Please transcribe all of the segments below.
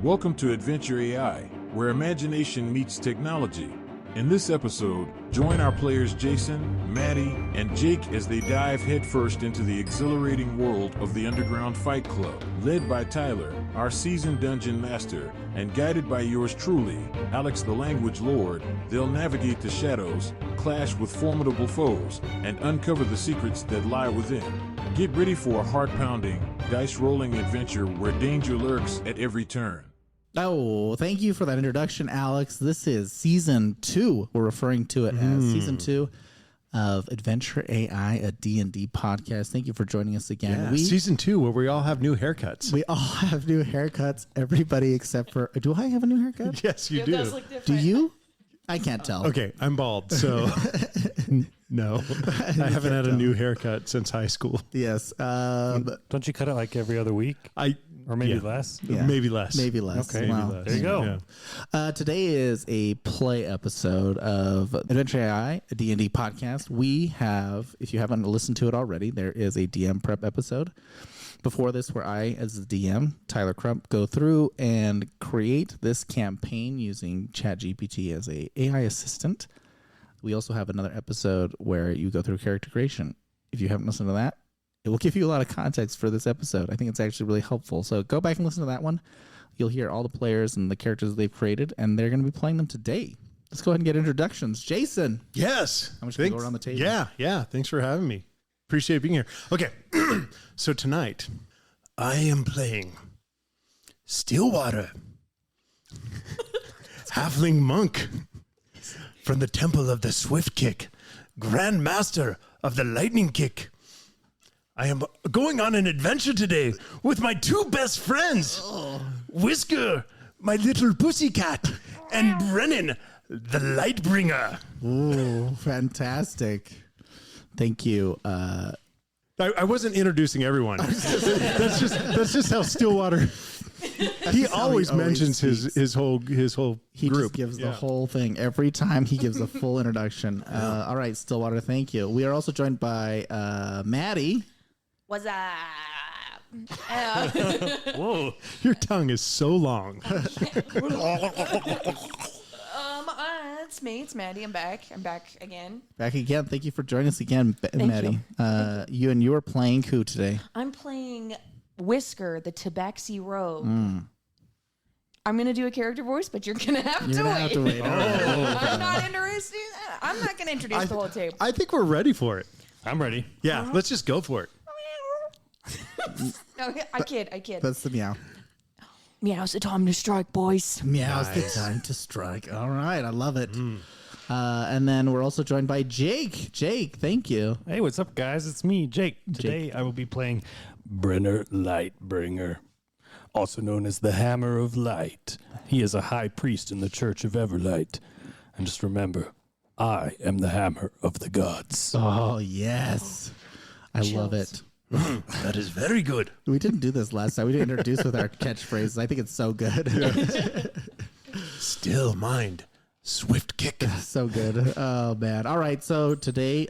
Welcome to Adventure AI, where imagination meets technology. In this episode, join our players Jason, Maddie, and Jake as they dive headfirst into the exhilarating world of the Underground Fight Club. Led by Tyler, our seasoned dungeon master, and guided by yours truly, Alex the Language Lord, they'll navigate the shadows, clash with formidable foes, and uncover the secrets that lie within. Get ready for a heart-pounding, dice-rolling adventure where danger lurks at every turn. Oh, thank you for that introduction, Alex. This is Season 2. We're referring to it as Season 2 of Adventure AI, a D&D podcast. Thank you for joining us again. Yeah, Season 2, where we all have new haircuts. We all have new haircuts, everybody except for... Do I have a new haircut? Yes, you do. It does look different. Do you? I can't tell. Okay, I'm bald, so no. I haven't had a new haircut since high school. Yes. Don't you cut it like every other week? Or maybe less? Yeah. Maybe less. Maybe less. Okay. Wow. Maybe less. There you go. Yeah. Today is a play episode of Adventure AI, a D&D podcast. We have, if you haven't listened to it already, there is a DM prep episode before this where I, as the DM, Tyler Crump, go through and create this campaign using ChatGPT as a AI assistant. We also have another episode where you go through character creation. If you haven't listened to that, it will give you a lot of context for this episode. I think it's actually really helpful. So go back and listen to that one. You'll hear all the players and the characters they've created, and they're going to be playing them today. Let's go ahead and get introductions. Jason. Yes. I'm just going to go around the table. Yeah. Thanks for having me. Appreciate being here. Okay, so tonight I am playing Stillwater, halfling monk from the Temple of the Swift Kick, Grand Master of the Lightning Kick. I am going on an adventure today with my two best friends, Whisker, my little pussycat, and Brennan, the Lightbringer. Ooh, fantastic. Thank you. I wasn't introducing everyone. that's just how Stillwater. He always mentions his whole He group. just gives the whole thing. Every time he gives a full introduction. All right, Stillwater, thank you. We are also joined by Maddie. What's up? Whoa, your tongue is so long. It's me. It's Maddie. I'm back. I'm back again. Back again. Thank you for joining us again, Maddie. You are playing who today? I'm playing Whisker, the Tabaxi Rogue. I'm going to do a character voice, but you're going to have to wait. All right. I'm not interested. I'm not going to introduce the whole table. I think we're ready for it. I'm ready. Yeah, let's just go for it. No, I kid. That's the meow. Meow's the time to strike, boys. Meow's the time to strike. All right, I love it. And then we're also joined by Jake. Jake, thank you. Hey, what's up, guys? It's me, Jake. Today I will be playing Brenner Lightbringer, also known as the Hammer of Light. He is a high priest in the Church of Everlight. And just remember, I am the hammer of the gods. Oh, yes. I love it. That is very good. We didn't do this last time. We didn't introduce with our catchphrases. I think it's so good. Still mind, swift kick. So good. Oh, man. All right. So today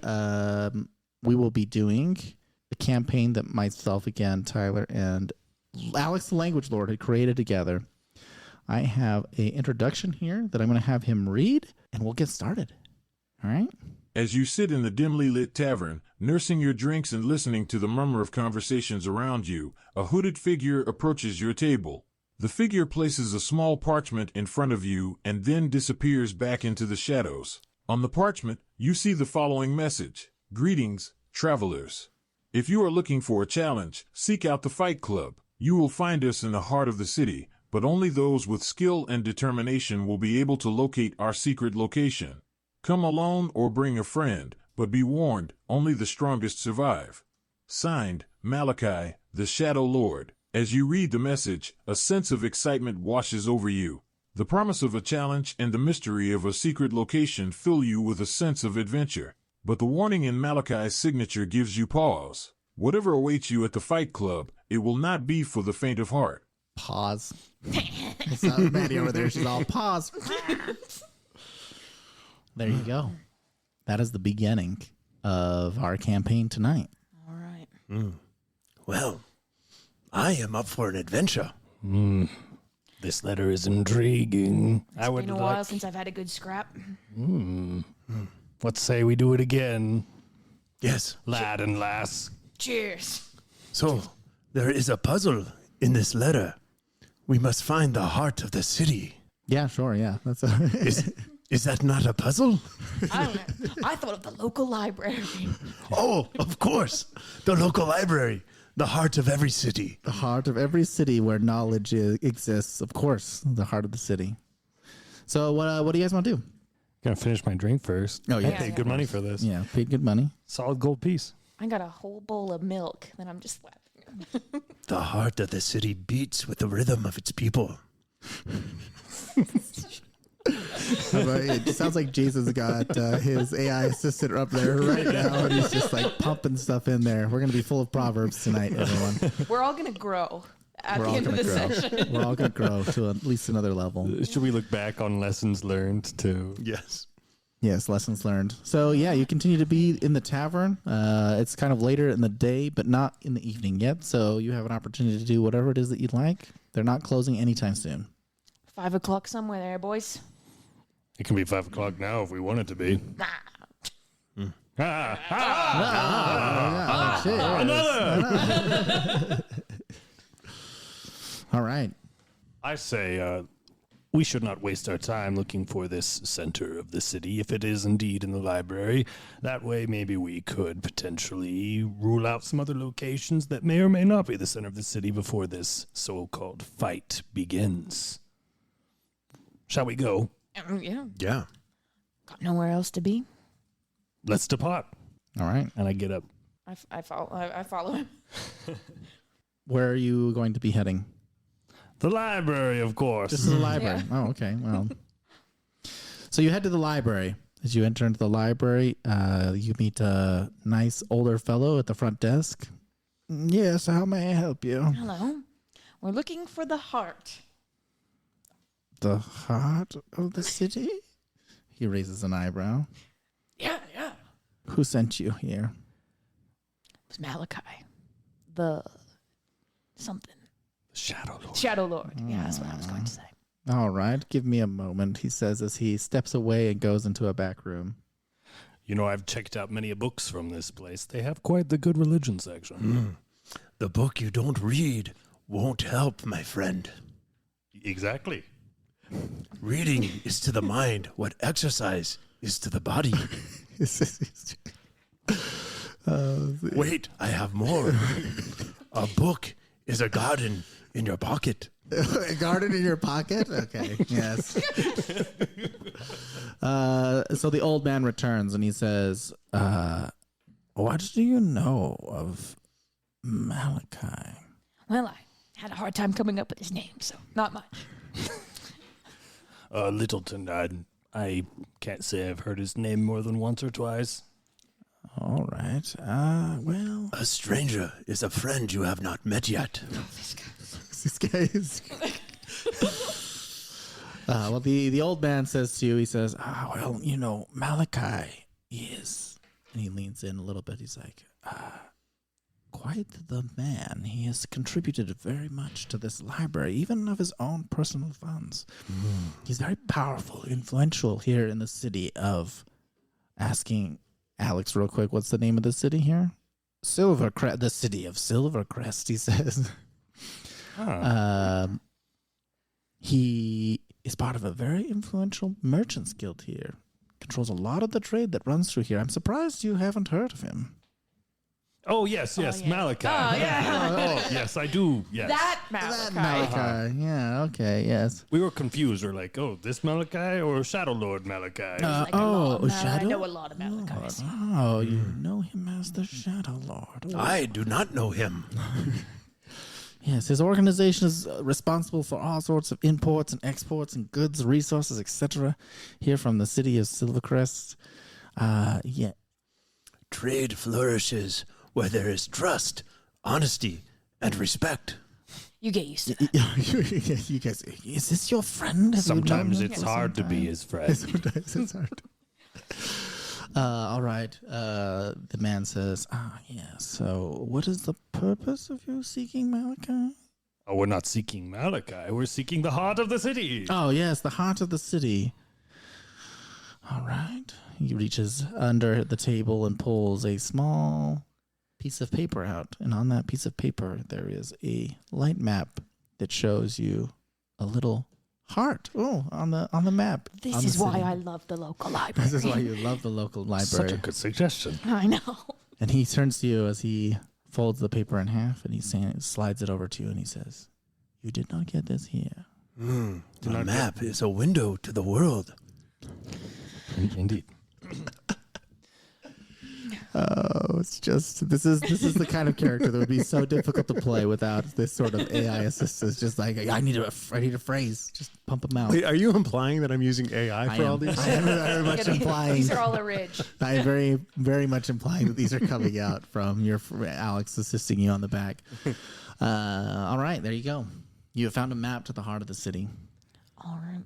we will be doing a campaign that myself, again, Tyler, and Alex the Language Lord had created together. I have an introduction here that I'm going to have him read, and we'll get started. All right? As you sit in the dimly lit tavern, nursing your drinks and listening to the murmur of conversations around you, a hooded figure approaches your table. The figure places a small parchment in front of you and then disappears back into the shadows. On the parchment, you see the following message: "Greetings, travelers. If you are looking for a challenge, seek out the Fight Club. You will find us in the heart of the city, but only those with skill and determination will be able to locate our secret location. Come alone or bring a friend, but be warned, only the strongest survive." Signed, Malachi, the Shadow Lord. As you read the message, a sense of excitement washes over you. The promise of a challenge and the mystery of a secret location fill you with a sense of adventure. But the warning in Malachi's signature gives you pause. Whatever awaits you at the Fight Club, it will not be for the faint of heart. Pause. It's not Maddie over there. She's all pause. There you go. That is the beginning of our campaign tonight. All right. Well, I am up for an adventure. This This letter is intriguing. I would Been a while since I've had a good scrap. Let's say we do it again, Yes. lad and lass. Cheers. So, there is a puzzle in this letter. We must find the heart of the city. Yeah, sure. Yeah, that's Is that not a puzzle? I don't know. I thought of the local library. Oh, of course. The local library. The heart of every city. the heart of every city where knowledge exists. Of course, the heart of the city. So, what do you guys want to do? Gonna finish my drink first. Oh, yeah. I paid good money for this. Yeah, paid good money. Solid gold piece. I got a whole bowl of milk that I'm just slapping. The heart of the city beats with the rhythm of its people. It sounds like Jason's got his AI assistant up there right now, and he's just like pumping stuff in there. We're gonna be full of proverbs tonight, everyone. We're all gonna grow at We're the all end of gonna the grow. session. We're all gonna grow to at least another level. Should we look back on lessons learned too? Yes. Yes, lessons learned. So yeah, you continue to be in the tavern. It's kind of later in the day, but not in the evening yet. So you have an opportunity to do whatever it is that you'd like. They're not closing anytime soon. 5 o'clock somewhere there, boys. It can be 5 o'clock now if we want it to be. All right. I say we should not waste our time looking for this center of the city if it is indeed in the library. That way, maybe we could potentially rule out some other locations that may or may not be the center of the city before this so-called fight begins. Shall we go? Yeah. Yeah. Got nowhere else to be. Let's depart. All right. And I get up. I follow him. Where are you going to be heading? The library, of course. Just to the library. Oh, okay. Well, so you head to the library. As you enter into the library, you meet a nice older fellow at the front desk. Yes, how may I help you? Hello. We're looking for the heart. The heart of the city? He raises an eyebrow. Yeah. Who sent you here? It was Malachi. The something. Shadow Lord. Shadow Lord. Yeah, that's what I was going to say. All right, give me a moment, he says as he steps away and goes into a back room. You know, I've checked out many books from this place. They have quite the good religion section. The book you don't read won't help, my friend. Exactly. Reading is to the mind what exercise is to the body. Wait, I have more. A book is a garden in your pocket. A garden in your pocket? Okay, yes. So the old man returns and he says, what do you know of Malachi? Well, I had a hard time coming up with his name, so not much. Littleton, I can't say I've heard his name more than once or twice. All right. Well, A stranger is a friend you have not met yet. this guy is. Well, the old man says to you, he says, well, you know, Malachi is, and he leans in a little bit. He's like, quite the man. He has contributed very much to this library, even of his own personal funds. He's very powerful, influential here in the city of asking Alex real quick, what's the name of the city here? Silvercrest, the city of Silvercrest, he says. He is part of a very influential merchants guild here. Controls a lot of the trade that runs through here. I'm surprised you haven't heard of him. Oh, yes, yeah. Malachi. Oh, yeah. Oh, yes, I do. Yes. That Malachi. Malachi. Yeah, okay, yes. We were confused. We're like, oh, this Malachi or Shadow Lord Malachi? Like a lot. Shadow? I know a lot of Malachis. Oh, you know him as the Shadow Lord. I do not know him. Yes, his organization is responsible for all sorts of imports and exports and goods, resources, etc. here from the city of Silvercrest. Yeah. Trade flourishes where there is trust, honesty, and respect. You get used to that. You guys, is this your friend? Have you known Sometimes him it's for hard some to be time? his friend. Sometimes it's hard. All right. The man says, yeah, so what is the purpose of you seeking Malachi? Oh, we're not seeking Malachi. We're seeking the heart of the city. Oh, yes, the heart of the city. All right. He reaches under the table and pulls a small piece of paper out. And on that piece of paper, there is a light map that shows you a little heart. Oh, on the map. This is why I love the local library. This is why you love the local library. Such a good suggestion. I know. And he turns to you as he folds the paper in half, and he slides it over to you, and he says, "You did not get this here." The map is a window to the world. Indeed. Oh, it's just this is the kind of character that would be so difficult to play without this sort of AI assistance. Just like I need a phrase, just pump them out. Wait, are you implying that I'm using AI for all these? I am very much implying. These are all a ridge. I am very, very much implying that these are coming out from your Alex assisting you on the back. All right, there you go. You have found a map to the heart of the city. All right.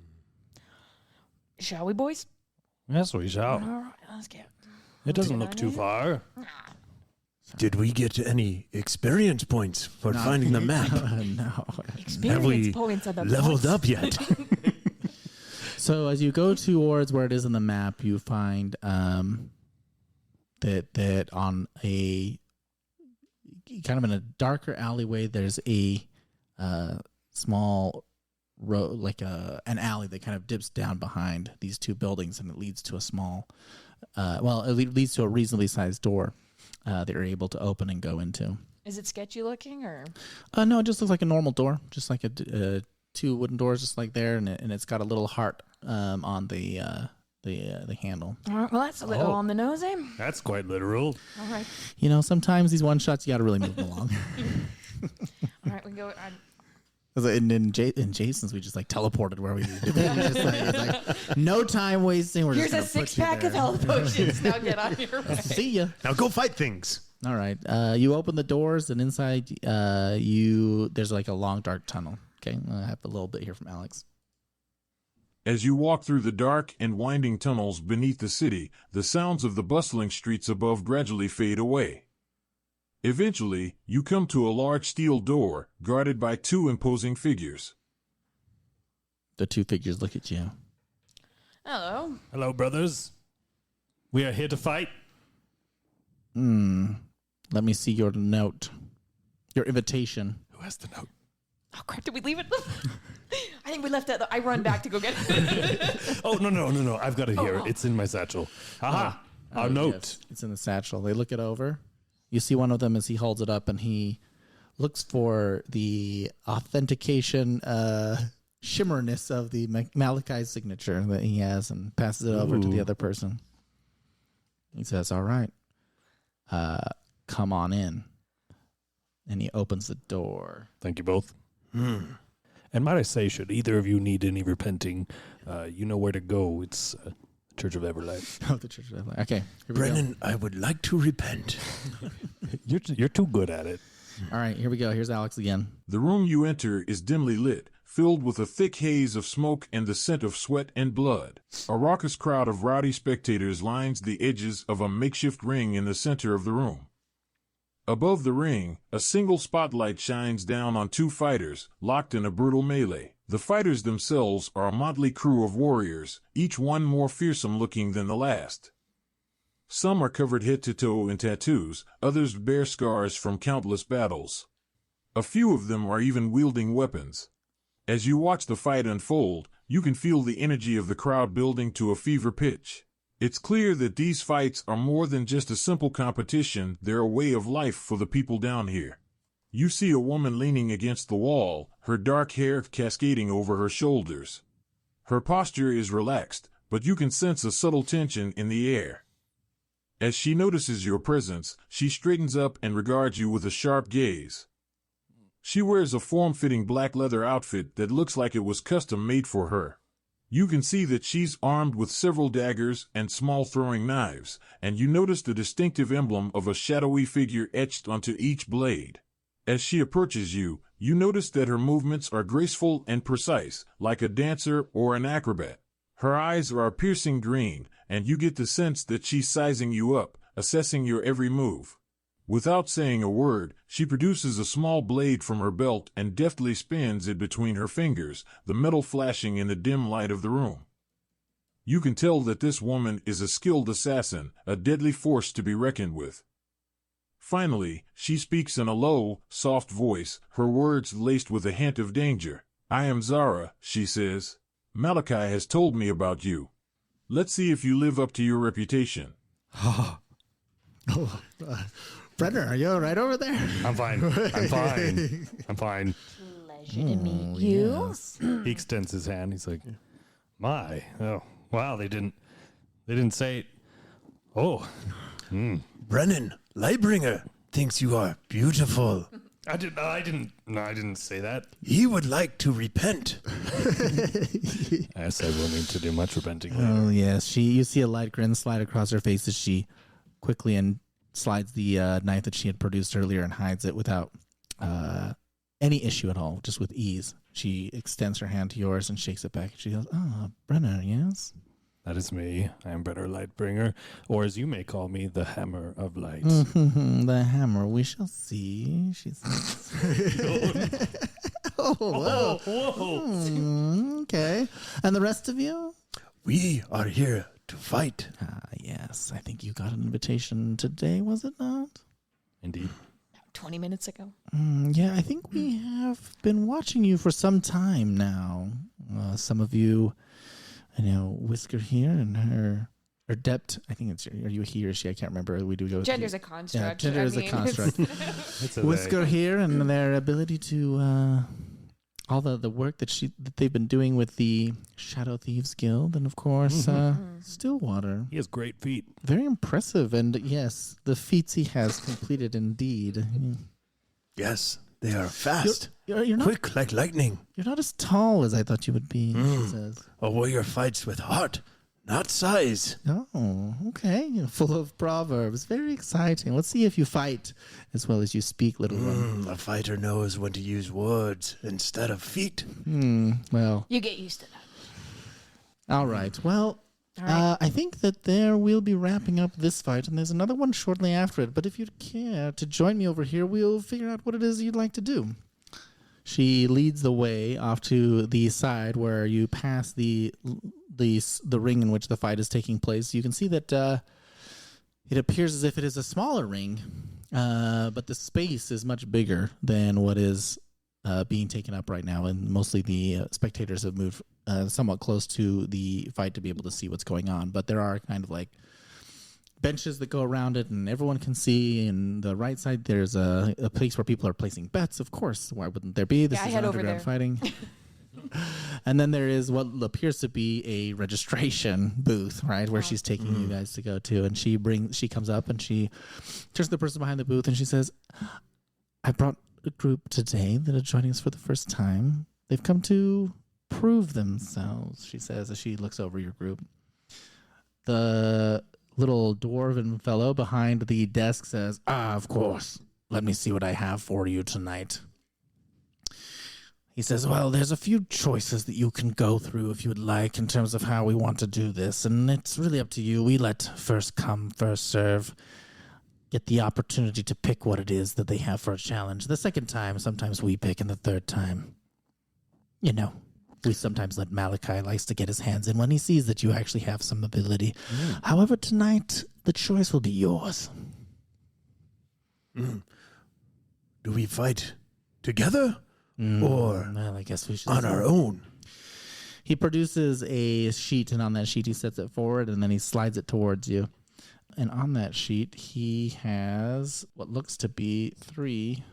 Shall we, boys? Yes, we shall. All right, let's get. It doesn't look too far. Did we get any experience points for finding the map? No. Experience points are the leveled points. up yet? So as you go towards where it is on the map, you find that on a kind of in a darker alleyway, there's a small road, like an alley that kind of dips down behind these two buildings, and it leads to a small, it leads to a reasonably sized door that you're able to open and go into. Is it sketchy looking or? No, it just looks like a normal door, just like a two wooden doors, just like there, and it's got a little heart on the handle. All right, well, that's a little on the nose, eh? That's quite literal. All right. You know, sometimes these one shots you got to really move them along. All right, we go. In Jason's, we just like teleported where we needed to be. It's like no time wasting. We're Here's a just gonna put 6-pack you of there. health potions. Now get on your way. See ya. Now go fight things. All right. You open the doors, and inside there's like a long dark tunnel. Okay, I have a little bit here from Alex. As you walk through the dark and winding tunnels beneath the city, the sounds of the bustling streets above gradually fade away. Eventually, you come to a large steel door, guarded by two imposing figures. The two figures look at you. Hello. Hello, brothers. We are here to fight. Let me see your note. Your invitation. Who has the note? Oh crap! Did we leave it? I think we left it. I run back to go get it. Oh, no. I've got it here. oh. It's in my satchel. Aha. Our Oh, note. yes, it's in the satchel. They look it over. You see one of them as he holds it up, and he looks for the authentication shimmerness of the Malachi signature that he has and passes it over to the other person. He says, "All right, come on in." And he opens the door. Thank you both. And might I say, should either of you need any repenting, you know where to go. It's Church of Everlight. Oh, the Church of Life. Okay, here we go. Brennan, I would like to repent. You're too good at it. All right, here we go. Here's Alex again. The room you enter is dimly lit, filled with a thick haze of smoke and the scent of sweat and blood. A raucous crowd of rowdy spectators lines the edges of a makeshift ring in the center of the room. Above the ring, a single spotlight shines down on two fighters, locked in a brutal melee. The fighters themselves are a motley crew of warriors, each one more fearsome-looking than the last. Some are covered head to toe in tattoos, others bear scars from countless battles. A few of them are even wielding weapons. As you watch the fight unfold, you can feel the energy of the crowd building to a fever pitch. It's clear that these fights are more than just a simple competition, they're a way of life for the people down here. You see a woman leaning against the wall, her dark hair cascading over her shoulders. Her posture is relaxed, but you can sense a subtle tension in the air. As she notices your presence, she straightens up and regards you with a sharp gaze. She wears a form-fitting black leather outfit that looks like it was custom-made for her. You can see that she's armed with several daggers and small throwing knives, and you notice the distinctive emblem of a shadowy figure etched onto each blade. As she approaches you, you notice that her movements are graceful and precise, like a dancer or an acrobat. Her eyes are a piercing green, and you get the sense that she's sizing you up, assessing your every move. Without saying a word, she produces a small blade from her belt and deftly spins it between her fingers, the metal flashing in the dim light of the room. You can tell that this woman is a skilled assassin, a deadly force to be reckoned with. Finally, she speaks in a low, soft voice, her words laced with a hint of danger. "I am Zara," she says. "Malachi has told me about you. Let's see if you live up to your reputation." Brenner, are you all right over there? I'm fine. I'm fine. I'm fine. Pleasure to meet you. Yes. He extends his hand. He's like, "My, oh, wow, they didn't say it. Oh, Brennan, Lightbringer, thinks you are beautiful. I didn't say that. He would like to repent. I said we'll need to do much repenting Oh later. yes, you see a light grin slide across her face as she quickly and slides the knife that she had produced earlier and hides it without any issue at all, just with ease. She extends her hand to yours and shakes it back. She goes, "Ah, Brenner, yes." That is me. I am Brenner Lightbringer, or as you may call me, the Hammer of Light. The hammer, we shall see. She says. Oh, whoa. Okay. And the rest of you? We are here to fight. Yes, I think you got an invitation today, was it not? Indeed. 20 minutes ago. Yeah, I think we have been watching you for some time now. Some of you, Whisker here and her Dept. I think it's, are you a he or she? I can't remember. We do go. Gender's a construct. Yeah, gender is a it's- construct. It's a Whisker here and their ability to all the work that they've been doing with the Shadow Thieves Guild, and of course Stillwater. He has great feet. Very impressive, and yes, the feats he has completed indeed. Yes, they are fast, You're not quick like lightning. you're not as tall as I thought you would be. She says. A warrior fights with heart, not size. Oh, okay. Full of proverbs. Very exciting. Let's see if you fight as well as you speak, little one. A fighter knows when to use words instead of feet. Well, You get used to that. all right. Well, All right. I think that we'll be wrapping up this fight, and there's another one shortly after it. But if you'd care to join me over here, we'll figure out what it is you'd like to do. She leads the way off to the side where you pass the ring in which the fight is taking place. You can see that it appears as if it is a smaller ring, but the space is much bigger than what is being taken up right now, and mostly the spectators have moved somewhat close to the fight to be able to see what's going on. But there are kind of like benches that go around it, and everyone can see. And the right side, there's a place where people are placing bets. Of course, why wouldn't there be? This Yeah, I is head over underground there. fighting. And then there is what appears to be a registration booth, right, where she's taking you guys to go to. And she comes up and she turns to the person behind the booth and she says, "I brought a group today that are joining us for the first time. They've come to prove themselves," she says as she looks over your group. The little dwarven fellow behind the desk says, "Of course. Let me see what I have for you tonight." He says, "Well, there's a few choices that you can go through if you would like in terms of how we want to do this, and it's really up to you. We let first come, first serve get the opportunity to pick what it is that they have for a challenge. The second time, sometimes we pick, and the third time, we sometimes let Malachi likes to get his hands in when he sees that you actually have some ability. However, tonight, the choice will be yours." Do we fight together or Well, I guess we should on say. our own? He produces a sheet, and on that sheet he sets it forward, and then he slides it towards you. And on that sheet he has what looks to be 3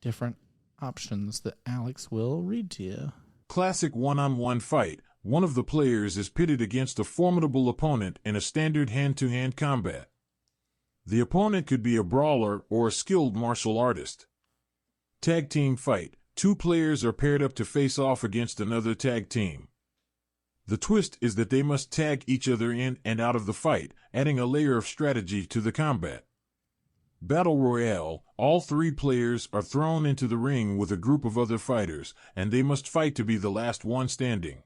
different options that Alex will read to you. Classic one-on-one fight. One of the players is pitted against a formidable opponent in a standard hand-to-hand combat. The opponent could be a brawler or a skilled martial artist. Tag team fight. 2 players are paired up to face off against another tag team. The twist is that they must tag each other in and out of the fight, adding a layer of strategy to the combat. Battle Royale. All 3 players are thrown into the ring with a group of other fighters, and they must fight to be the last one standing.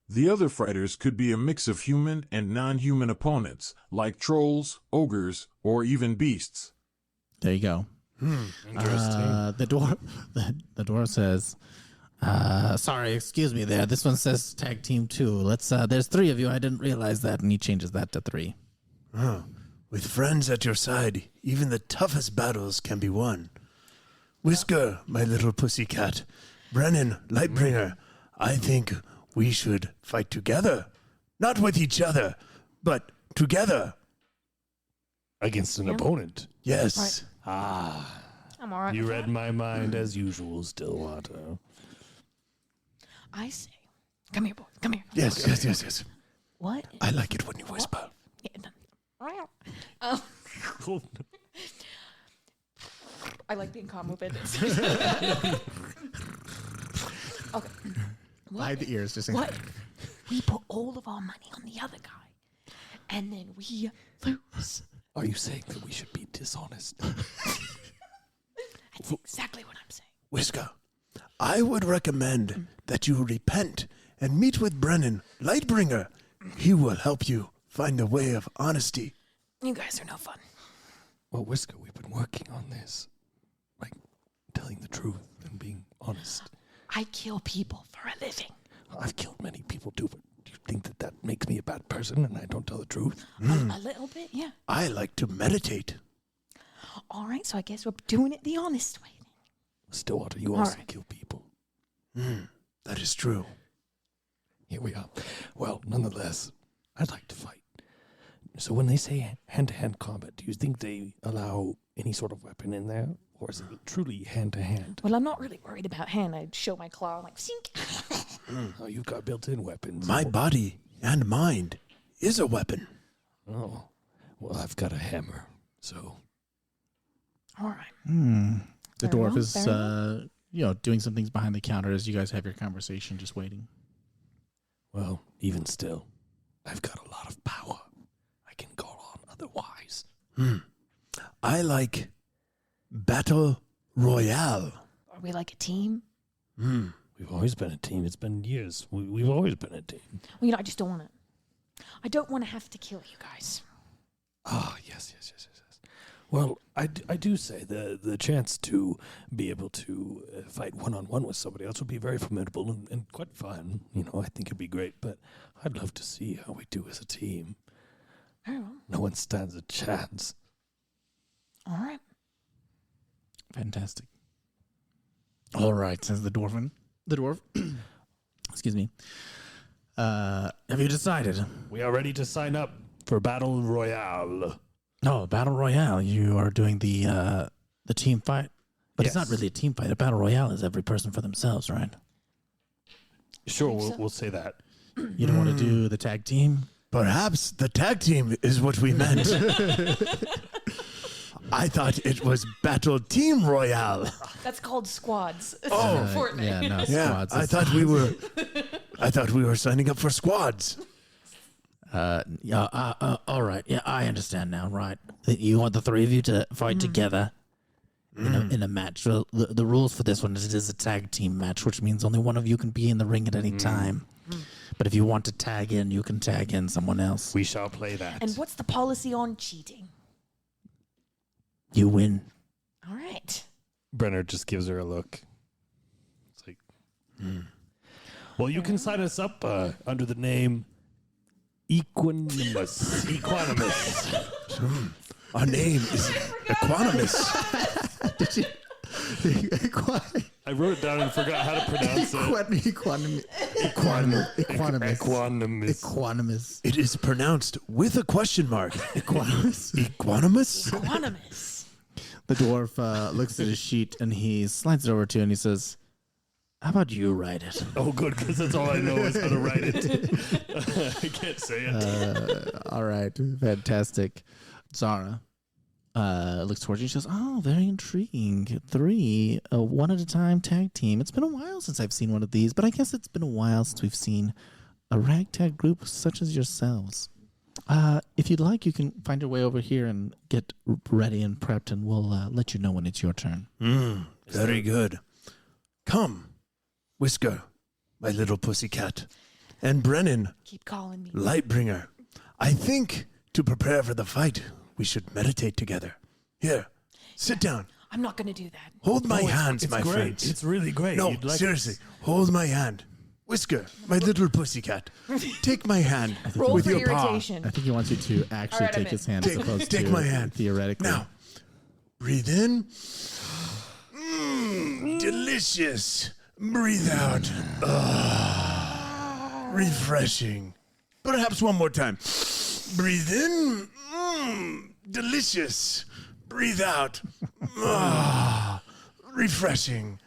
The other fighters could be a mix of human and non-human opponents, like trolls, ogres, or even beasts. There you go. Interesting. The dwarf says, sorry, excuse me there. This one says tag team 2. There's 3 of you. I didn't realize that. And he changes that to 3. Oh, with friends at your side, even the toughest battles can be won. Whisker, my little pussycat. Brennan, Lightbringer, I think we should fight together. Not with each other, but together. Against an opponent. Yes. I'm all right. You with read that. my mind as usual, Stillwater. I say, come here, boy. Come here. Yes. What? I like it when you whisper. Oh, I like being calm with it. Okay. Hide the ears. Just What? We put all of our money on the other guy, and then we lose. Are you saying that we should be dishonest? That's exactly what I'm saying. Whisker, I would recommend that you repent and meet with Brennan, Lightbringer. He will help you find a way of honesty. You guys are no fun. Well, Whisker, we've been working on this. Like, telling the truth and being honest. I kill people for a living. I've killed many people too, but do you think that that makes me a bad person and I don't tell the truth? A little bit, yeah. I like to meditate. All right, so I guess we're doing it the honest way. Stillwater, you All also right. kill people. That is true. Here we are. Well, nonetheless, I'd like to fight. So when they say hand-to-hand combat, do you think they allow any sort of weapon in there? Or is it truly hand-to-hand? Well, I'm not really worried about hand. I'd show my claw, like, sink. Oh, you've got built-in weapons. My body and mind is a weapon. Oh, well, I've got a hammer, so... All right. The Very dwarf well, is, very doing some things behind the counter as you guys have your conversation, just waiting. Well, even still, I've got a lot of power. I can go on otherwise. I like Battle Royale. Are we like a team? We've always been a team. It's been years. We've always been a team. Well, I just don't want it. I don't want to have to kill you guys. Ah, yes. Well, I do say the chance to be able to fight one-on-one with somebody else would be very formidable and quite fun. You know, I think it'd be great, but I'd love to see how we do as a team. Very well. No one stands a chance. All right. Fantastic. All right, says the dwarf. Excuse me. Have you decided? We are ready to sign up for Battle Royale. No, Battle Royale. You are doing the team fight. But it's not Yes. really a team fight. A Battle Royale is every person for themselves, right? Sure, Think so? we'll say that. You don't want to do the tag team? Perhaps the tag team is what we meant. I thought it was Battle Team Royale. That's called squads. Oh, Fortnite. Yeah, no, Yeah, squads. I thought we were signing up for squads. All right. Yeah, I understand now. Right. You want the 3 of you to fight together in a match. So the rules for this one is it is a tag team match, which means only one of you can be in the ring at any time. But if you want to tag in, you can tag in someone else. We shall play that. And what's the policy on cheating? You win. All right. Brenner just gives her a look. It's like, well, you can sign us up under the name Equanimous. Our name is Equanimous. I wrote it down and forgot how to pronounce it. Equanimous. It is pronounced with a question mark. Equanimous. Equanimous? Anonymous. The dwarf looks at his sheet and he slides it over to you and he says, "How about you write it?" Oh, good, because that's all I know is how to write it. I can't say it. All right, fantastic. Zara looks towards you and she says, "Oh, very intriguing. 3, one at a time tag team. It's been a while since I've seen one of these, but I guess it's been a while since we've seen a ragtag group such as yourselves. If you'd like, you can find your way over here and get ready and prepped, and we'll let you know when it's your turn." Very good. Come, Whisker, my little pussycat, and Brennan, Keep calling me. Lightbringer. I think to prepare for the fight, we should meditate together. Here, Sit down. I'm not going to do that. Hold my hands, It's my great. friends. It's really great. No, You'd like seriously. Hold my hand. Whisker, my little pussycat. Take my hand Roll with for your paw. irritation. I think he wants you to actually All right, I'm take his in. hand as opposed Take to my hand. theoretically. Now, breathe in. Delicious. Breathe out. Refreshing. Perhaps one more time. Breathe in. Delicious. Breathe out. Refreshing.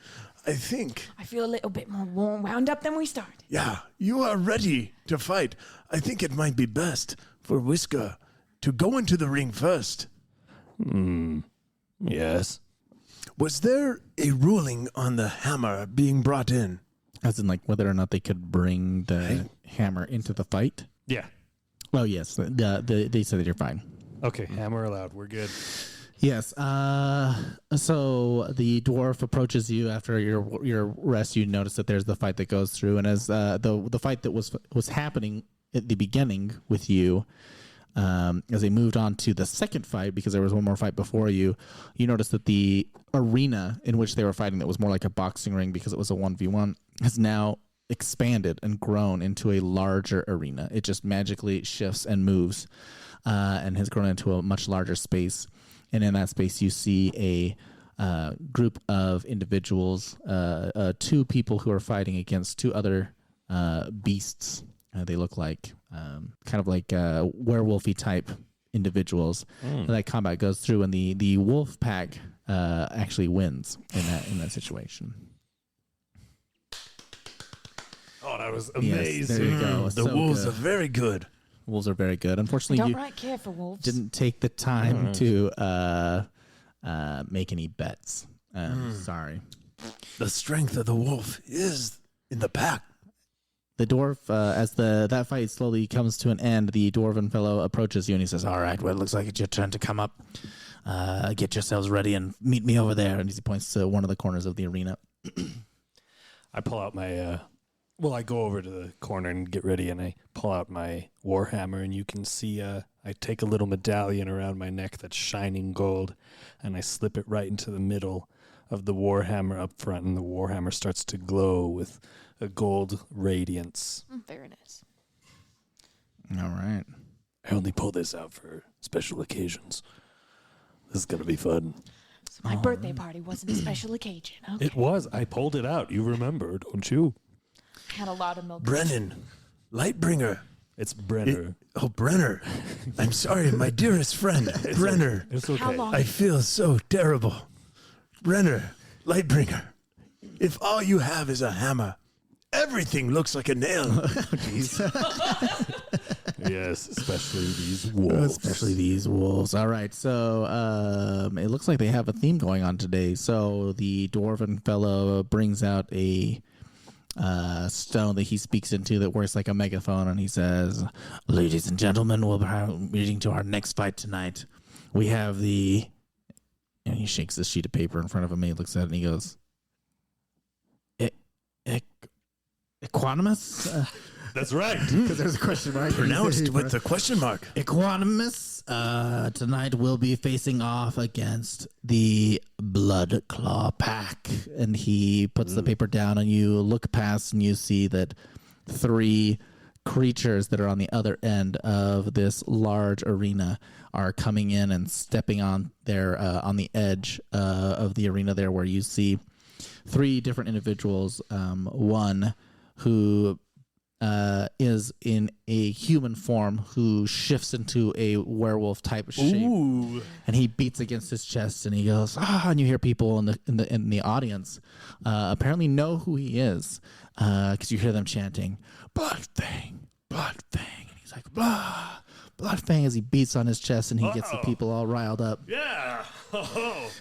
I think, I feel a little bit more wound up than we started. yeah, you are ready to fight. I think it might be best for Whisker to go into the ring first. Yes. Was there a ruling on the hammer being brought in? As in, like, whether or not they could bring the hammer into the fight? Yeah. Oh, yes. They said that you're fine. Okay, hammer allowed. We're good. Yes. So the dwarf approaches you after your rest. You notice that there's the fight that goes through, and as the fight that was happening at the beginning with you, as they moved on to the second fight, because there was one more fight before you, you notice that the arena in which they were fighting, that was more like a boxing ring because it was a 1v1, has now expanded and grown into a larger arena. It just magically shifts and moves, and has grown into a much larger space. And in that space, you see a group of individuals, two people who are fighting against two other beasts. They look like kind of like werewolfy type individuals. And that combat goes through, and the wolf pack actually wins in that situation. Oh, that was Yes, amazing. there you go. The So wolves good. are very good. Wolves are very good. I Unfortunately, don't you right care for wolves. didn't take the time to make any bets. Sorry. The strength of the wolf is in the pack. The dwarf, as that fight slowly comes to an end, the dwarven fellow approaches you and he says, "All right, well, it looks like it's your turn to come up. Get yourselves ready and meet me over there." And he points to one of the corners of the arena. I pull out my, I go over to the corner and get ready, and I pull out my warhammer, and you can see I take a little medallion around my neck that's shining gold, and I slip it right into the middle of the warhammer up front, and the warhammer starts to glow with a gold radiance. Very nice. All right. I only pull this out for special occasions. This is going to be fun. So my birthday party wasn't a special occasion. Okay. It was. I pulled it out. You remember, don't you? I had a lot of milk. Brennan, Lightbringer. It's Brenner. Brenner. I'm sorry, my dearest friend. Brenner. It's okay. How long? I feel so terrible. Brenner, Lightbringer. If all you have is a hammer, everything looks like a nail. Yes, especially these wolves. Especially these wolves. All right. So it looks like they have a theme going on today. So the dwarven fellow brings out a stone that he speaks into that works like a megaphone, and he says, "Ladies and gentlemen, we'll be meeting to our next fight tonight. We have the..." And he shakes this sheet of paper in front of him. He looks at it and he goes, "Equanimous?" That's right. Because there's a question mark. Pronounced with the question mark. Equanimous tonight will be facing off against the Blood Claw Pack. And he puts the paper down, and you look past and you see that 3 creatures that are on the other end of this large arena are coming in and stepping on their on the edge of the arena there, where you see 3 different individuals. One who is in a human form, who shifts into a werewolf type shape. Ooh. And he beats against his chest, and he goes, "Ah!" And you hear people in the audience apparently know who he is, because you hear them chanting, "Bloodfang, Bloodfang," and he's like, "Blah, Bloodfang," as he beats on his chest, and he gets the people all riled up. Yeah.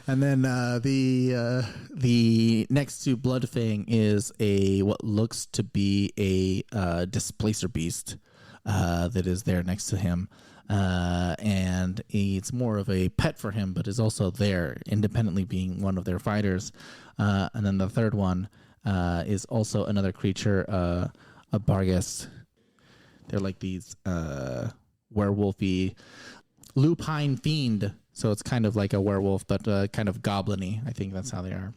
And then the next to Bloodfang is what looks to be a displacer beast that is there next to him, and it's more of a pet for him, but is also there independently, being one of their fighters. And then the third one is also another creature, a Barghest. They're like these werewolfy lupine fiend. So it's kind of like a werewolf, but kind of goblin-y. I think that's how they are.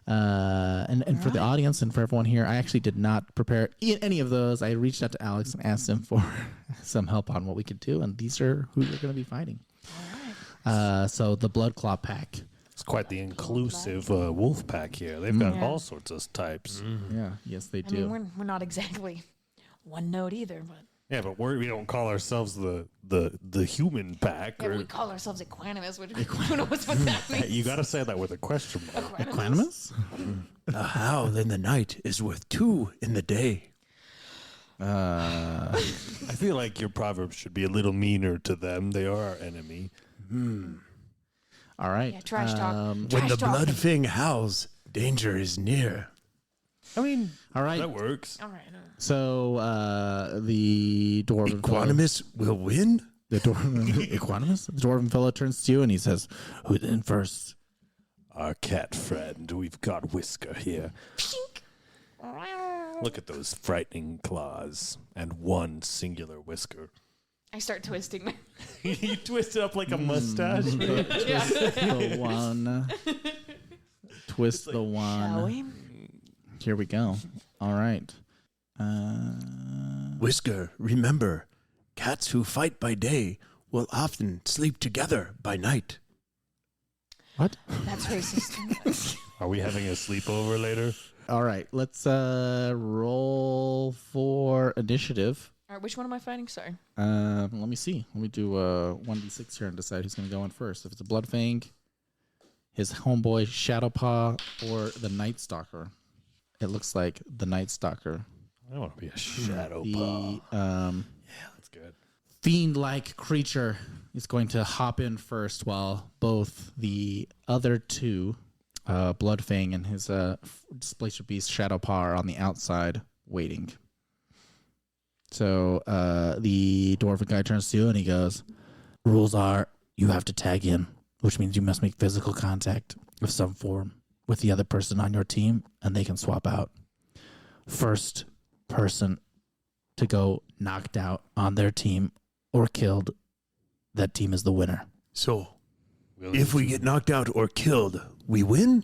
And for the audience and for everyone here, I actually did not prepare any of those. I reached out to Alex and asked him for some help on what we could do, and these are who you're going to be fighting. All right. So the Blood Claw Pack. It's quite the inclusive wolf pack here. They've got all sorts of types. Yeah, yes, they I do. mean, we're not exactly one note either, but Yeah, but we don't call ourselves the human pack. yeah, Or, we call ourselves Equanimous, which who knows what that means. you got to say that with a question mark. Equanimous? A howl in the night is worth 2 in the day. I feel like your proverb should be a little meaner to them. They are our enemy. All right. Yeah, trash talk. When Trash the talk. Bloodfang howls, danger is near. I mean, All right. that works. All right. So the dwarven fellow, Equanimous will win? the Equanimous, the dwarven fellow turns to you and he says, "Who's in first?" Our cat friend. We've got Whisker here. Look at those frightening claws and one singular whisker. I start twisting my. You twist it up like a mustache. The one. Twist the one. Shall we? Here we go. All right. Whisker, remember, cats who fight by day will often sleep together by night. What? That's racist. Are we having a sleepover later? All right. Let's roll for initiative. All right, which one am I fighting? Sorry. Let me see. Let me do 1d6 here and decide who's going to go in first. If it's a Bloodfang, his homeboy Shadowpaw, or the Night Stalker. It looks like the Night Stalker. I want to be a shadow The paw. That's good. fiend-like creature is going to hop in first, while both the other two, Bloodfang and his Displacer Beast Shadowpaw, are on the outside waiting. So the dwarven guy turns to you and he goes, "Rules are you have to tag in, which means you must make physical contact of some form with the other person on your team, and they can swap out. First person to go knocked out on their team or killed, that team is the winner." So, if we get knocked out or killed, we win?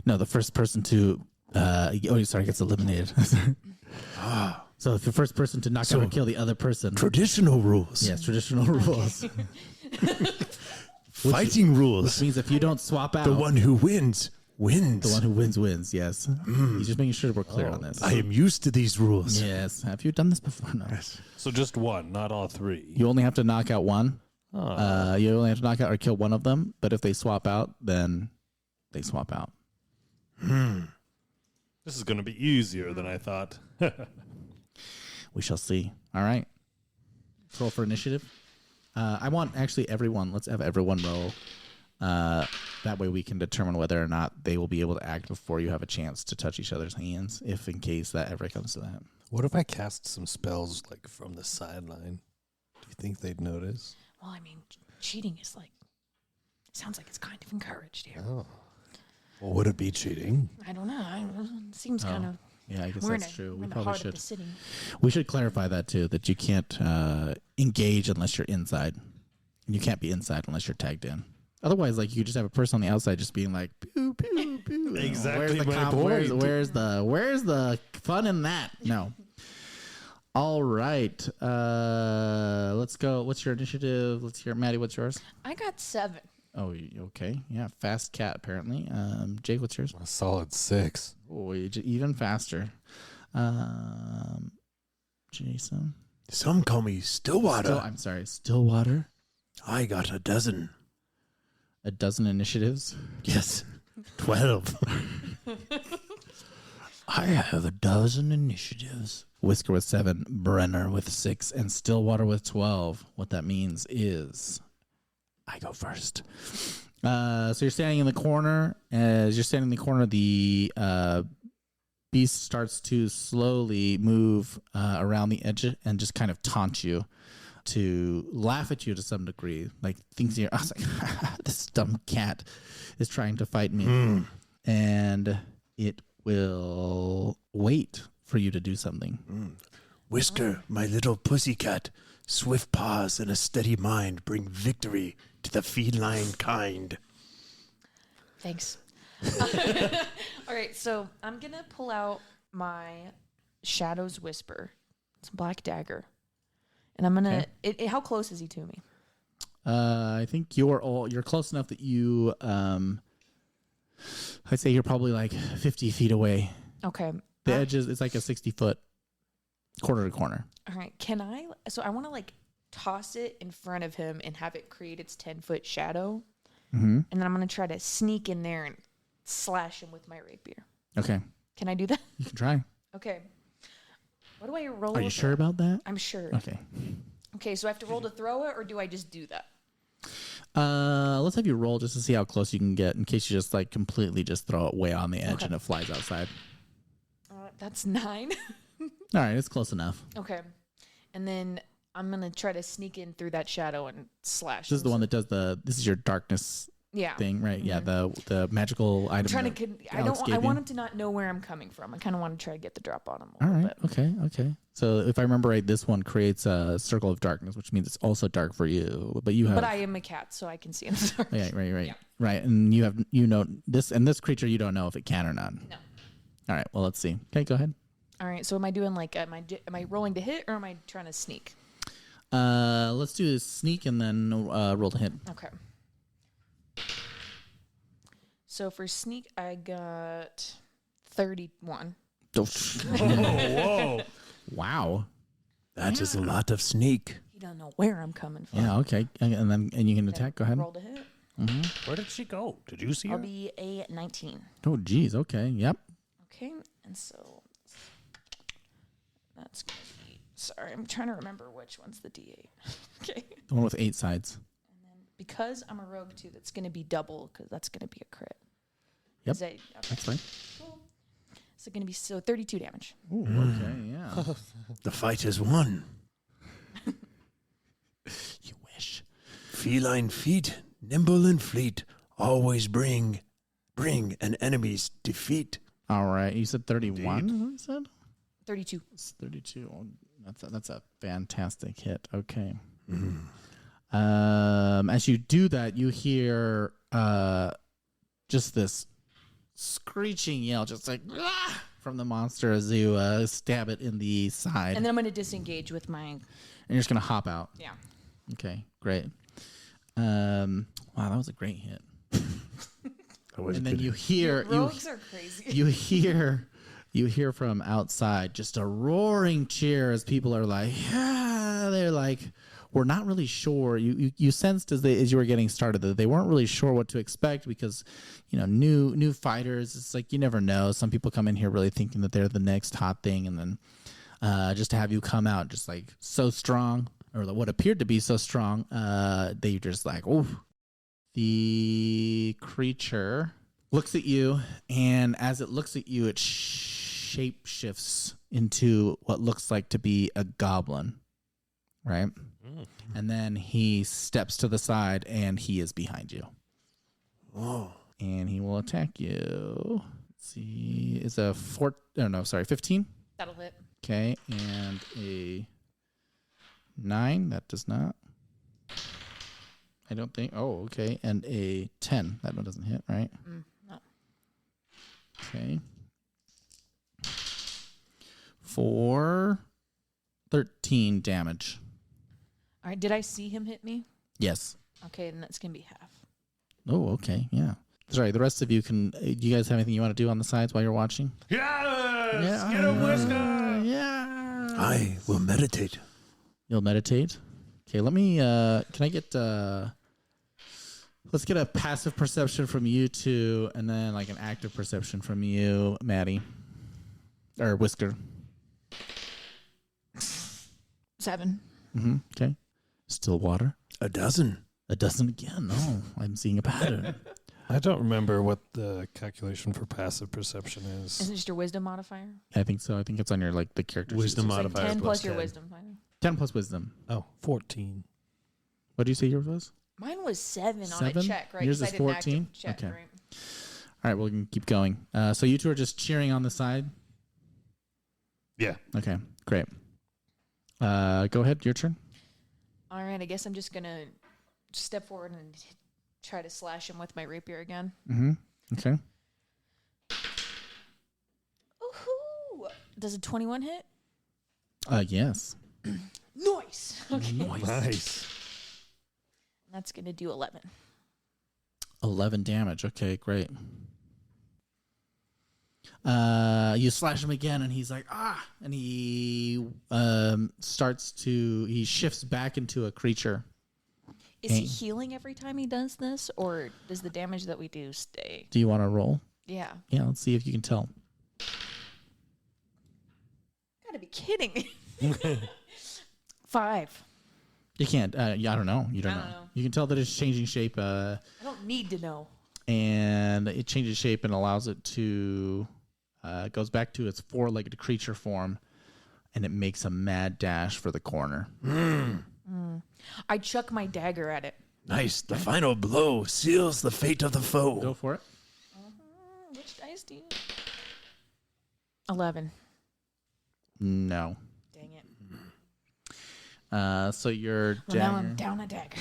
No, the first person to gets eliminated. So if the first person to knock out or kill the other person. Traditional rules. Yes, traditional rules. Fighting Which rules. means if you don't swap out, The one who wins, wins. the one who wins wins. Yes. He's just making sure we're clear on this. I am used to these rules. Yes. Have you done this before? No. So just one, not all three. You only have to knock out one. You only have to knock out or kill one of them. But if they swap out, then they swap out. This is going to be easier than I thought. We shall see. All right. Let's roll for initiative. I want actually everyone. Let's have everyone roll. That way we can determine whether or not they will be able to act before you have a chance to touch each other's hands, if in case that ever comes to that. What if I cast some spells like from the sideline? Do you think they'd notice? Well, I mean, cheating is like sounds like it's kind of encouraged here. Oh. Well, would it be cheating? I don't know. It seems kind of. Yeah, I guess We're that's true. we're We in the probably heart of should. the city. We should clarify that too. That you can't engage unless you're inside, and you can't be inside unless you're tagged in. Otherwise, like you just have a person on the outside just being like, pew pew pew. Exactly Where's the my point. Where's the fun in that? No. All right. Let's go. What's your initiative? Let's hear, Maddie. What's yours? I got 7. Oh, okay. Yeah, fast cat apparently. Jake, what's yours? A solid 6. Oh, even faster. Jason. Some call me Stillwater. I'm sorry, Stillwater. I got a dozen. A dozen initiatives. Yes. 12. I have a dozen initiatives. Whisker with 7, Brenner with 6, and Stillwater with 12. What that means is I go first. So you're standing in the corner. As you're standing in the corner, the beast starts to slowly move around the edge and just kind of taunt you, to laugh at you to some degree. Like thinks you're, I was like, this dumb cat is trying to fight me. And it will wait for you to do something. Whisker, my little pussycat, Swift paws and a steady mind bring victory to the feline kind. Thanks. All right, so I'm going to pull out my Shadow's Whisper. It's a black dagger. And I'm going to... How close is he to me? I think you're close enough that you... I'd say you're probably like 50 feet away. Okay. The edge it's like a 60-foot corner to corner. All right. Can I... So I want to like toss it in front of him and have it create its 10-foot shadow. Mm-hmm. And then I'm going to try to sneak in there and slash him with my rapier. Okay. Can I do that? You can try. Okay. What do I roll? Are you sure about that? I'm sure. Okay. Okay, so I have to roll to throw it, or do I just do that? Let's have you roll just to see how close you can get in case you just like completely just throw it way on the edge and it flies outside. That's 9. All right, it's close enough. Okay. And then I'm going to try to sneak in through that shadow and slash. This is the one that does this is your darkness thing, right? Mm-hmm. Yeah, the magical item. I want him to not know where I'm coming from. I kind of want to try to get the drop on him a little bit. Okay. So if I remember right, this one creates a circle of darkness, which means it's also dark for you. But I am a cat, so I can see in the dark. Yeah, right. And you know this creature, you don't know if it can or not. No. All right. Well, let's see. Okay, go ahead. All right. So am I doing like am I rolling to hit or am I trying to sneak? Let's do this sneak and then roll to hit. Okay. So for sneak, I got 31. Whoa. Wow. That is a lot of sneak. You don't know where I'm coming from. Yeah, okay. And you can attack. Go ahead. Roll to hit. Mm-hmm. Where did she go? Did you see her? I'll be a 19. Oh, geez. Okay. Yep. Okay. And so that's going to be... Sorry, I'm trying to remember which one's the D8. Okay. The one with 8 sides. And then because I'm a rogue too, that's going to be double because that's going to be a crit. Yep. Okay. That's fine. Cool. So going to be 32 damage. Ooh, okay, yeah. The fight is won. You wish. Feline feet, nimble and fleet, always bring an enemy's defeat. All right. You said 31? Is that what you said? 32. It's 32. Oh, that's a fantastic hit. Okay. Mm. As you do that, you hear just this screeching yell, just like from the monster as you stab it in the side. And then I'm going to disengage with my... And you're just going to hop out. Yeah. Okay, great. Wow, that was a great hit. And then you hear... Rogues are crazy. You hear from outside just a roaring cheer as people are like, yeah, they're like... We're not really sure. You sensed as you were getting started that they weren't really sure what to expect because, new fighters. It's like you never know. Some people come in here really thinking that they're the next hot thing, and then just to have you come out just like so strong, or what appeared to be so strong, they just like, oh. The creature looks at you, and as it looks at you, it shape shifts into what looks like to be a goblin, right? And then he steps to the side, and he is behind you. Oh. And he will attack you. Let's see. It's a 15. That'll hit. Okay, and a 9. That does not. I don't think. Oh, okay. And a 10. That one doesn't hit, right? No. Okay. For 13 damage. All right. Did I see him hit me? Yes. Okay, then that's going to be half. Oh, okay. Yeah. Sorry, the rest of you can... do you guys have anything you want to do on the sides while you're watching? Yes! Get a whisker! Yeah. I will meditate. You'll meditate? Okay, let me... can I get... let's get a passive perception from you two, and then like an active perception from you, Maddie. Or Whisker. 7. Mm-hmm. Okay. Still water. A dozen. A dozen again. Oh, I'm seeing a pattern. I don't remember what the calculation for passive perception is. Isn't it just your wisdom modifier? I think so. I think it's on your like the character Wisdom sheet. modifier. Like 10 plus your 10. wisdom. 10 plus wisdom. Oh, 14. What do you say yours was? Mine was 7 on 7? a check, right? Yours 'Cause is I did an 14? active check, Okay. right? All right, we can keep going. So you two are just cheering on the side? Yeah. Okay, great. Go ahead, your turn. All right, I guess I'm just gonna step forward and try to slash him with my rapier again. Mm-hmm. Okay. Ooh, does a 21 hit? Yes. Nice. Okay. Nice. That's gonna do 11. 11 damage. Okay, great. You slash him again, and he's like, ah! And he he shifts back into a creature. Is he healing every time he does this, or does the damage that we do stay? Do you want to roll? Yeah. Yeah, let's see if you can tell. Gotta be kidding me. 5. You can't. Yeah, I don't know. You don't know. You can tell that it's changing shape. I don't need to know. And it changes shape and allows it to goes back to its 4-legged creature form, and it makes a mad dash for the corner. I chuck my dagger at it. Nice. The final blow seals the fate of the foe. Go for it. Which dice do you? 11. No. Dang it. So your dagger. Well, now I'm down a dagger.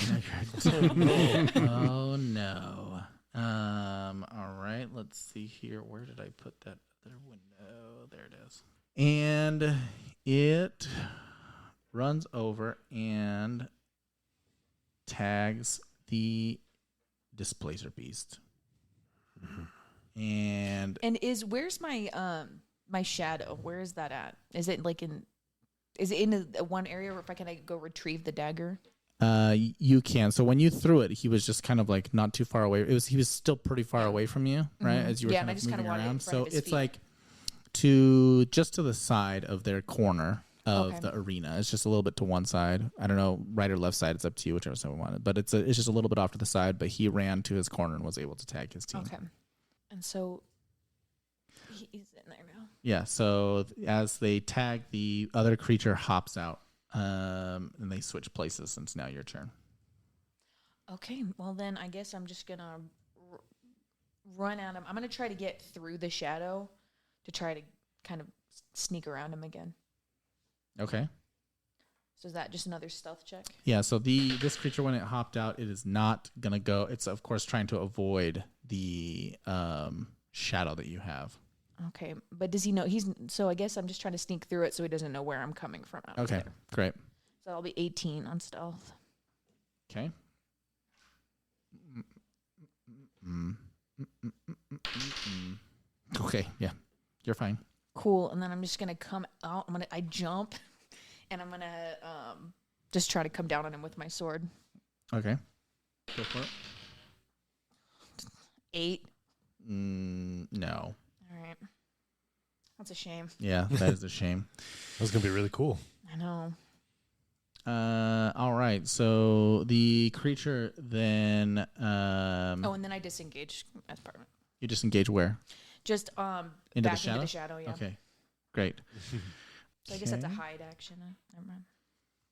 Oh no. All right. Let's see here. Where did I put that other window? There it is. And it runs over and tags the displacer beast. And where's my my shadow? Where is that at? Is it like in? Is it in a one area where if I can go retrieve the dagger? You can. So when you threw it, he was just kind of like not too far away. He was still pretty far away from you, right? As you were kind of moving around. So it's like just to the side of their corner of the arena. It's just a little bit to one side. I don't know, right or left side. It's up to you, whichever side we wanted. But it's just a little bit off to the side. But he ran to his corner and was able to tag his team. Okay. And so he's in there now. Yeah. So as they tag, the other creature hops out, and they switch places. Since now your turn. Okay. Well, then I guess I'm just gonna run at him. I'm gonna try to get through the shadow to try to kind of sneak around him again. Okay. So is that just another stealth check? Yeah, so this creature, when it hopped out, it is not going to go. It's, of course, trying to avoid the shadow that you have. Okay, but does he know? So I guess I'm just trying to sneak through it so he doesn't know where I'm coming from. Okay, great. So I'll be 18 on stealth. Okay. Okay, yeah, you're fine. Cool, and then I'm just going to come out. I jump, and I'm going to just try to come down on him with my sword. Okay. Go for it. 8. No. All right. That's a shame. Yeah, that is a shame. That was going to be really cool. I know. All right. So the creature then. And then I disengage as part of it. You disengage where? Just Into back the shadow? into the shadow. Yeah. Okay. Great. So I guess that's a hide action. Never mind.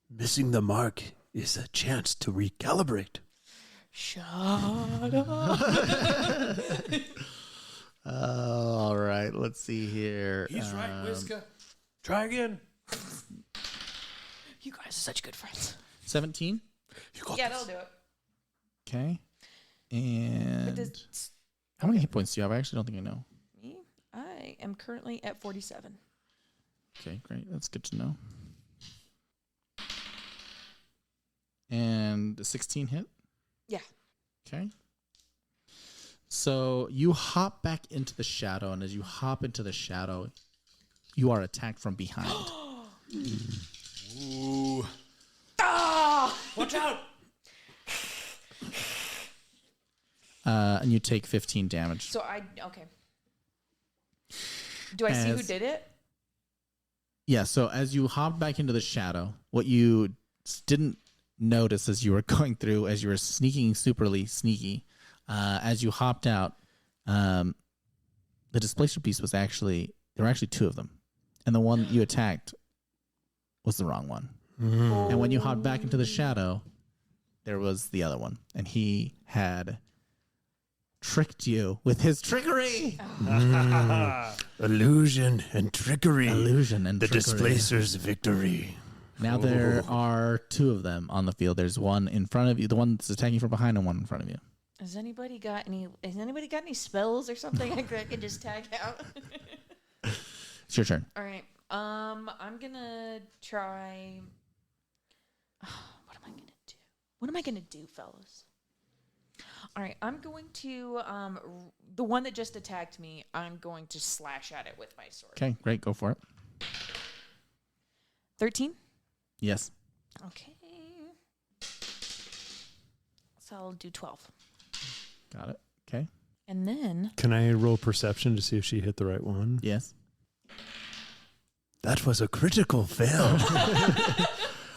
Missing the mark is a chance to recalibrate. Shut up. All right. Let's see here. He's right, Whisker. Try again. You guys are such good friends. 17. Yeah, that'll do it. Okay. And But how many hit points do you have? I actually don't think I know. me, I am currently at 47. Okay, great. That's good to know. And 16 hit? Yeah. Okay. So you hop back into the shadow, and as you hop into the shadow, you are attacked from behind. Ooh. Ah! Watch out! And you take 15 damage. So okay. Do I see who As- did it? Yeah, so as you hop back into the shadow, what you didn't notice as you were going through, as you were sneaking superly sneaky, as you hopped out, the displacer beast was there were actually two of them. And the one that you attacked was the wrong one. And when you hopped back into the shadow, there was the other one. And he had tricked you with his trickery. Illusion and trickery. Illusion and The trickery. displacer's victory. Now there are two of them on the field. There's one in front of you, the one that's attacking from behind, and one in front of you. Has anybody got any spells or something I could just tag out? It's your turn. All right. I'm gonna try. What am I gonna do? What am I gonna do, fellas? All right. I'm going to the one that just attacked me. I'm going to slash at it with my sword. Okay, great. Go for it. 13. Yes. Okay. So I'll do 12. Got it. Okay. And then Can I roll perception to see if she hit the right one? Yes. That was a critical fail.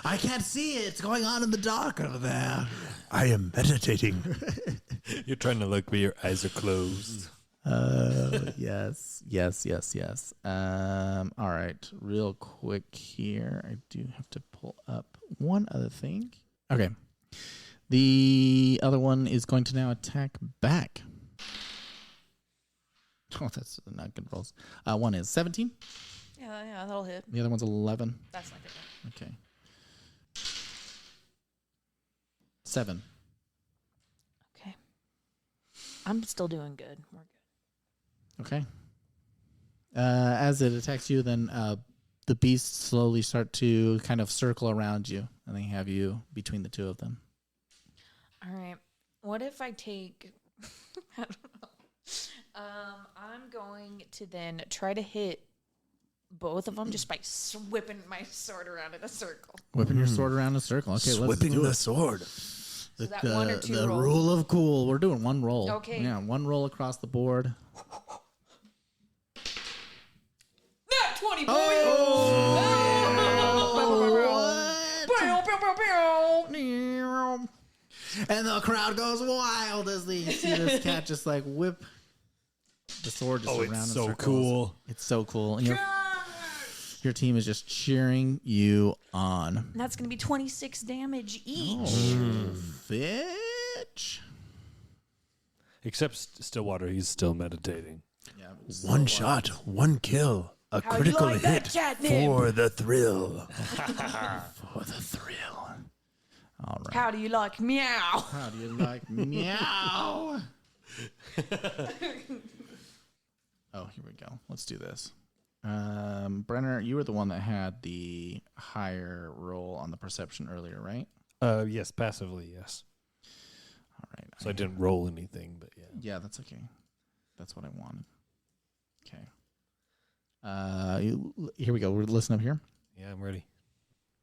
I can't see it. It's going on in the dark over there. I am meditating. You're trying to look, but your eyes are closed. Yes. All right. Real quick here. I do have to pull up one other thing. Okay. The other one is going to now attack back. Oh, that's not good rolls. One is 17. yeah, that'll hit. The other one's 11. That's not good. Okay. 7. Okay. I'm still doing good. We're good. Okay. As it attacks you, then the beasts slowly start to kind of circle around you, and they have you between the two of them. All right. What if I take? I don't know. I'm going to then try to hit both of them just by whipping my sword around in a circle. Whipping your sword around in a circle. Okay, let's Whipping do the it. sword. So that one or two the roll. rule of cool. We're doing one roll. Okay. Yeah, one roll across the board. Not 20 boys. And the crowd goes wild as they see this cat just like whip the sword just around in so circles. cool. It's so cool. And your team is just cheering you on. That's going to be 26 damage each. Bitch. Except Stillwater, he's still meditating. Yeah. One shot, one kill, a How do you critical like that, hit catnip? for the thrill. For the thrill. All right. How do you like meow? How do you like meow? Oh, here we go. Let's do this. Brenner, you were the one that had the higher roll on the perception earlier, right? Yes, passively, yes. All right. So I didn't roll anything, but yeah. Yeah, that's okay. That's what I wanted. Okay. Here we go. We're listening up here. Yeah, I'm ready.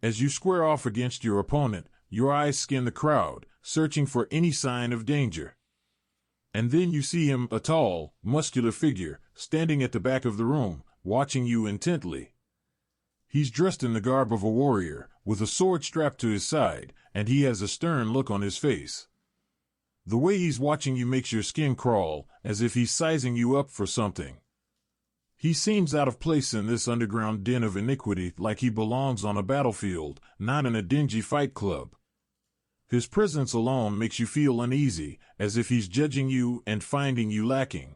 As you square off against your opponent, your eyes scan the crowd, searching for any sign of danger. And then you see him, a tall, muscular figure, standing at the back of the room, watching you intently. He's dressed in the garb of a warrior, with a sword strapped to his side, and he has a stern look on his face. The way he's watching you makes your skin crawl, as if he's sizing you up for something. He seems out of place in this underground den of iniquity, like he belongs on a battlefield, not in a dingy fight club. His presence alone makes you feel uneasy, as if he's judging you and finding you lacking.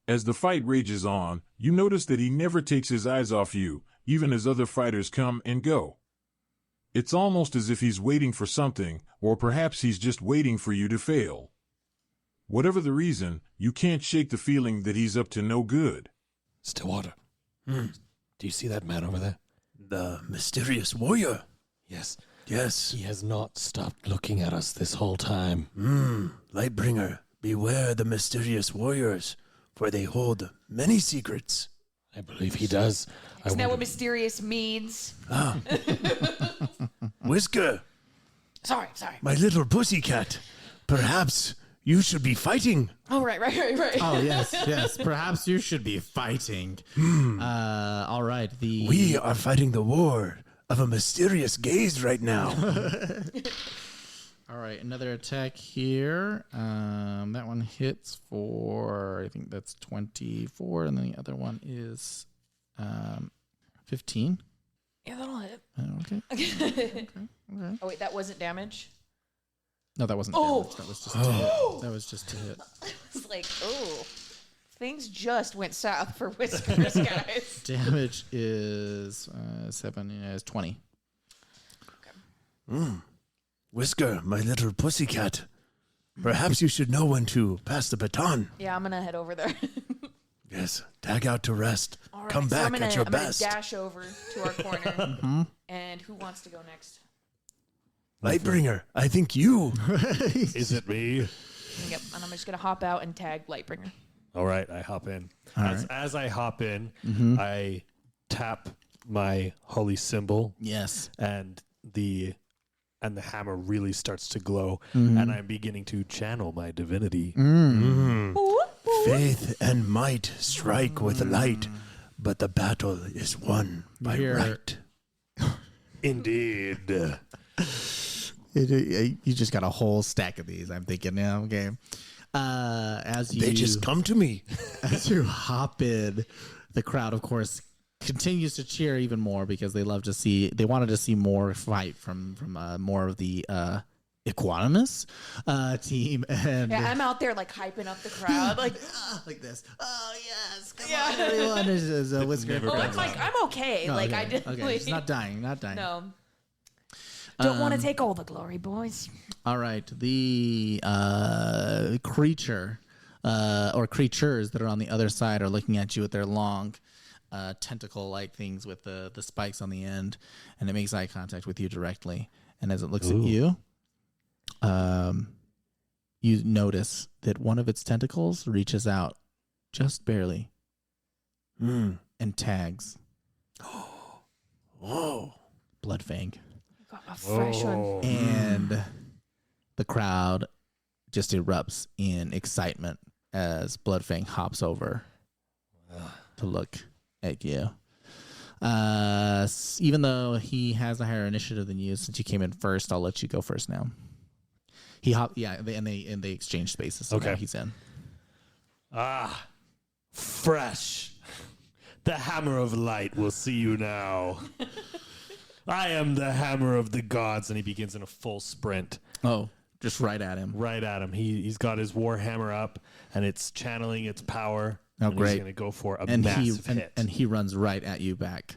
As the fight rages on, you notice that he never takes his eyes off you, even as other fighters come and go. It's almost as if he's waiting for something, or perhaps he's just waiting for you to fail. Whatever the reason, you can't shake the feeling that he's up to no good. Stillwater. Do you see that man over there? The mysterious warrior. Yes. Yes. He has not stopped looking at us this whole time. Lightbringer, beware the mysterious warriors, for they hold many secrets. I believe he does. Isn't that what mysterious means? Whisker, Sorry. my little pussycat, perhaps you should be fighting. Oh, right. Oh, yes. Perhaps you should be fighting. All right. We are fighting the war of a mysterious gaze right now. All right. Another attack here. That one hits for, I think that's 24. And then the other one is 15. Yeah, that'll hit. Okay. Oh, wait, that wasn't damage? No, that wasn't Oh. damage. That was just a hit. That was just a hit. It's like, oh, things just went south for Whiskers, guys. Damage is 7 is 20. Whisker, my little pussycat. Perhaps you should know when to pass the baton. Yeah, I'm gonna head over there. Yes, tag out to rest. All right, Come so back at your I'm best. gonna dash over to our corner. Mm-hmm. And who wants to go next? Lightbringer, I think you. Is it me? Yep, and I'm just gonna hop out and tag Lightbringer. All right, I hop in. All As I hop in, Mm-hmm. I tap my holy symbol, Yes. and the hammer really starts to glow, Mm-hmm. and I'm beginning to channel my divinity. Faith and might strike with light, but the battle is won by Here. right. Indeed. You just got a whole stack of these. I'm thinking now. Okay. As you They just come to me. as you hop in, the crowd, of course, continues to cheer even more because they love to see. They wanted to see more fight from more of the equanimous team, and Yeah, I'm out there like hyping up the crowd, like, like this. Oh yes, come on, everyone! There's a whisker. never oh, comes it's like I'm okay. Oh, like okay. I did. Okay, it's not dying. Not dying. No. Don't want to take all the glory, boys. All right, the creature or creatures that are on the other side are looking at you with their long tentacle-like things with the spikes on the end, and it makes eye contact with you directly. And as it looks at you, you notice that one of its tentacles reaches out just barely and tags Whoa. Bloodfang. Got a fresh one. And the crowd just erupts in excitement as Bloodfang hops over to look at you. Even though he has a higher initiative than you, since you came in first, I'll let you go first now. They exchange spaces. So Okay. now he's in. Fresh. The hammer of light will see you now. I am the hammer of the gods. And he begins in a full sprint Oh, just right at him. right at him. He's got his war hammer up, and it's channeling its power. Oh, and great. He's going to go for a And massive hit. and he runs right at you back.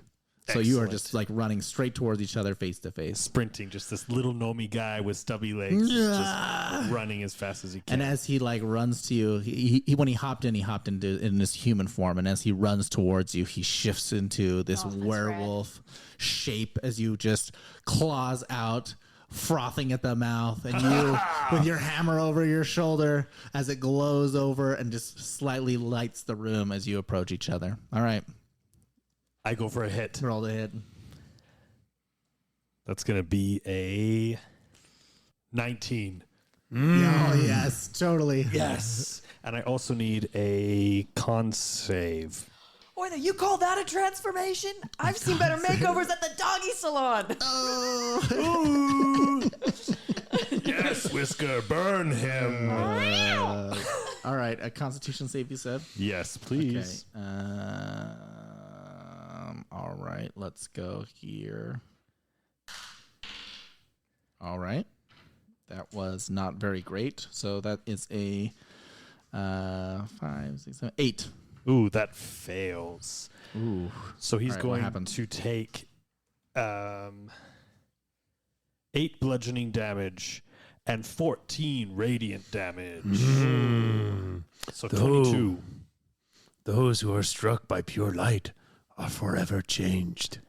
So you are Excellent. just like running straight towards each other face to face. sprinting, just this little gnomey guy with stubby legs, just running as fast as he can. And as he like runs to you, he when he hopped in this human form, and as he runs towards you, he shifts into this that's werewolf shape as you just claws out, frothing at the mouth, and you with your hammer over your shoulder as it glows over and just slightly lights the room as you approach each other. All right, I go for a hit. roll the hit. That's going to be a 19. Oh yes, totally. Yes. And I also need a con save. Or you call that a transformation? I've seen better makeovers at the doggy salon. Yes, Whisker, burn him. All right, a Constitution save, you said. Yes, Okay. please. All right, let's go here. All right. That was not very great. So that is a 5, 6, 7, 8. Ooh, that fails. Ooh. So he's All right, what going happens? to take 8 bludgeoning damage and 14 radiant damage. So 22. Those who are struck by pure light are forever changed.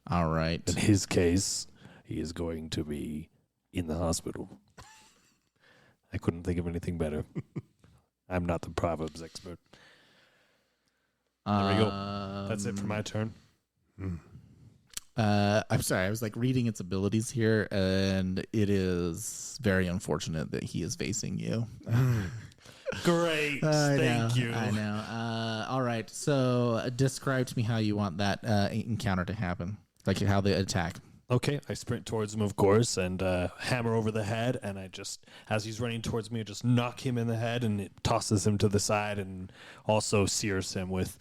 All right. In his case, he is going to be in the hospital. I couldn't think of anything better. I'm not the Proverbs expert. There we go. That's it for my turn. I'm sorry. I was like reading its abilities here, and it is very unfortunate that he is facing you. Great. Thank you. I know. All right. So describe to me how you want that encounter to happen, like how the attack. Okay, I sprint towards him, of course, and hammer over the head, and I just, as he's running towards me, I just knock him in the head, and it tosses him to the side, and also sears him with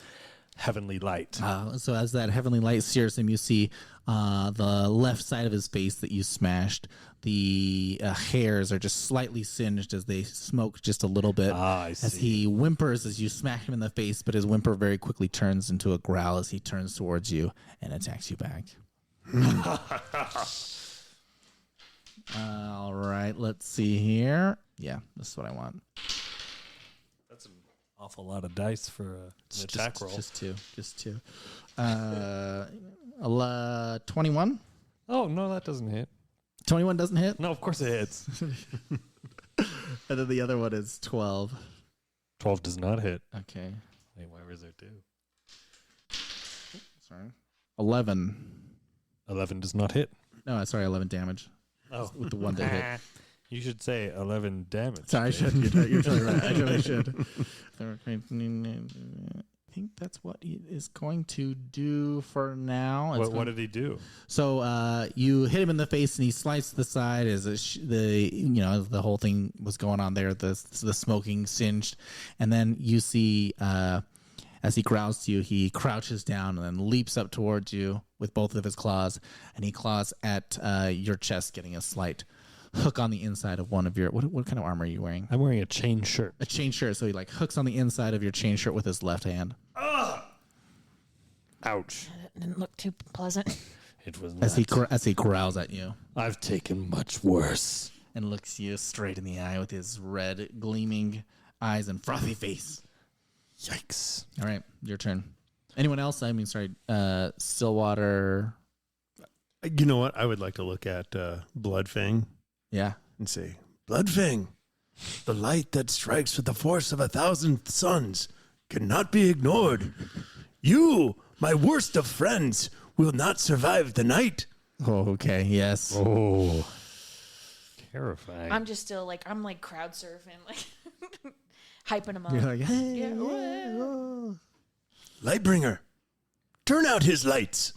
heavenly light. So as that heavenly light sears him, you see the left side of his face that you smashed. The hairs are just slightly singed as they smoke just a little bit. I As see. he whimpers as you smack him in the face, but his whimper very quickly turns into a growl as he turns towards you and attacks you back. All right, let's see here. Yeah, this is what I want. That's an awful lot of dice for an attack roll. Just two. 21? Oh, no, that doesn't hit. 21 doesn't hit? No, of course it hits. And then the other one is 12. 12 does not hit. Okay. Wait, why was there 2? Sorry. 11. 11 does not hit. No, sorry, 11 damage. Oh. With the one to hit. You should say 11 damage. Sorry, I should. You're totally right. I totally should. I think that's what he is going to do for now. What did he do? So you hit him in the face and he sliced the side as the whole thing was going on there. The smoking singed, and then you see as he growls to you, he crouches down and then leaps up towards you with both of his claws, and he claws at your chest, getting a slight hook on the inside of one of your what kind of armor are you wearing? I'm wearing a chain shirt. A chain shirt. So he like hooks on the inside of your chain shirt with his left hand. Ouch. That didn't look too pleasant. It was As he growls at you I've taken much worse. and looks you straight in the eye with his red gleaming eyes and frothy face. Yikes. All right, your turn. Anyone else? I mean, sorry, Stillwater. You know what? I would like to look at Bloodfang Yeah. and say, Bloodfang, the light that strikes with the force of 1,000 suns cannot be ignored. You, my worst of friends, will not survive the night. Oh, okay. Yes. Oh. Terrifying. I'm just still like, I'm like crowd surfing, like hyping him up. You're like, hey, Yeah. oh. Lightbringer, turn out his lights.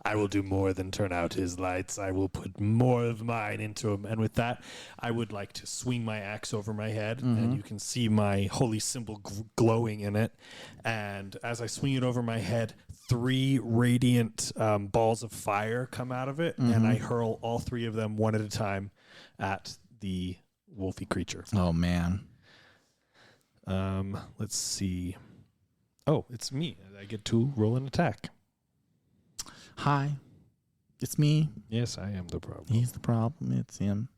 I will do more than turn out his lights. I will put more of mine into him. And with that, I would like to swing my axe over my head, and you can see my holy symbol glowing in it. And as I swing it over my head, 3 radiant balls of fire come out of it, and I hurl all 3 of them one at a time at the wolfy creature. Oh man. Let's see. Oh, it's me. I get to roll an attack. Hi, it's me. Yes, I am the problem. He's the problem. It's him.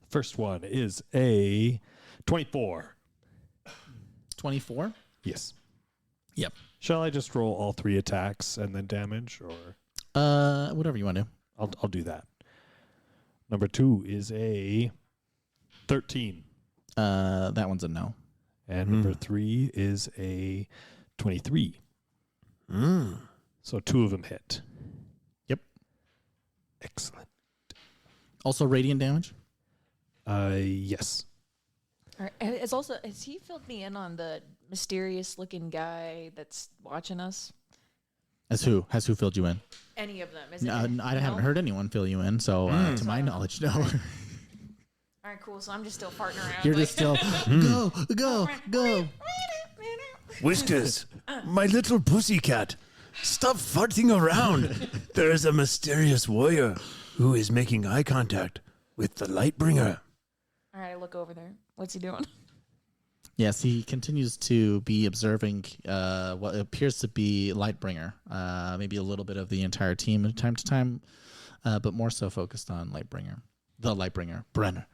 First one is a 24. 24. Yes. Yep. Shall I just roll all 3 attacks and then damage, or Whatever you want to do. I'll do that. Number 2 is a 13, That one's a no. and number 3 is a 23. So 2 of them hit. Yep. Excellent. Also radiant damage. Yes. All right. It's also, has he filled me in on the mysterious looking guy that's watching us? Has who filled you in? Any of them? Is it? I haven't heard anyone fill you in. So to my knowledge, no. All right, cool. So I'm just still farting around. You're like, just still go. Whiskers, my little pussycat, stop farting around. There is a mysterious warrior who is making eye contact with the Lightbringer. All right, I look over there. What's he doing? Yes, he continues to be observing what appears to be Lightbringer. Maybe a little bit of the entire team from time to time, but more so focused on Lightbringer. The Lightbringer, Brenner.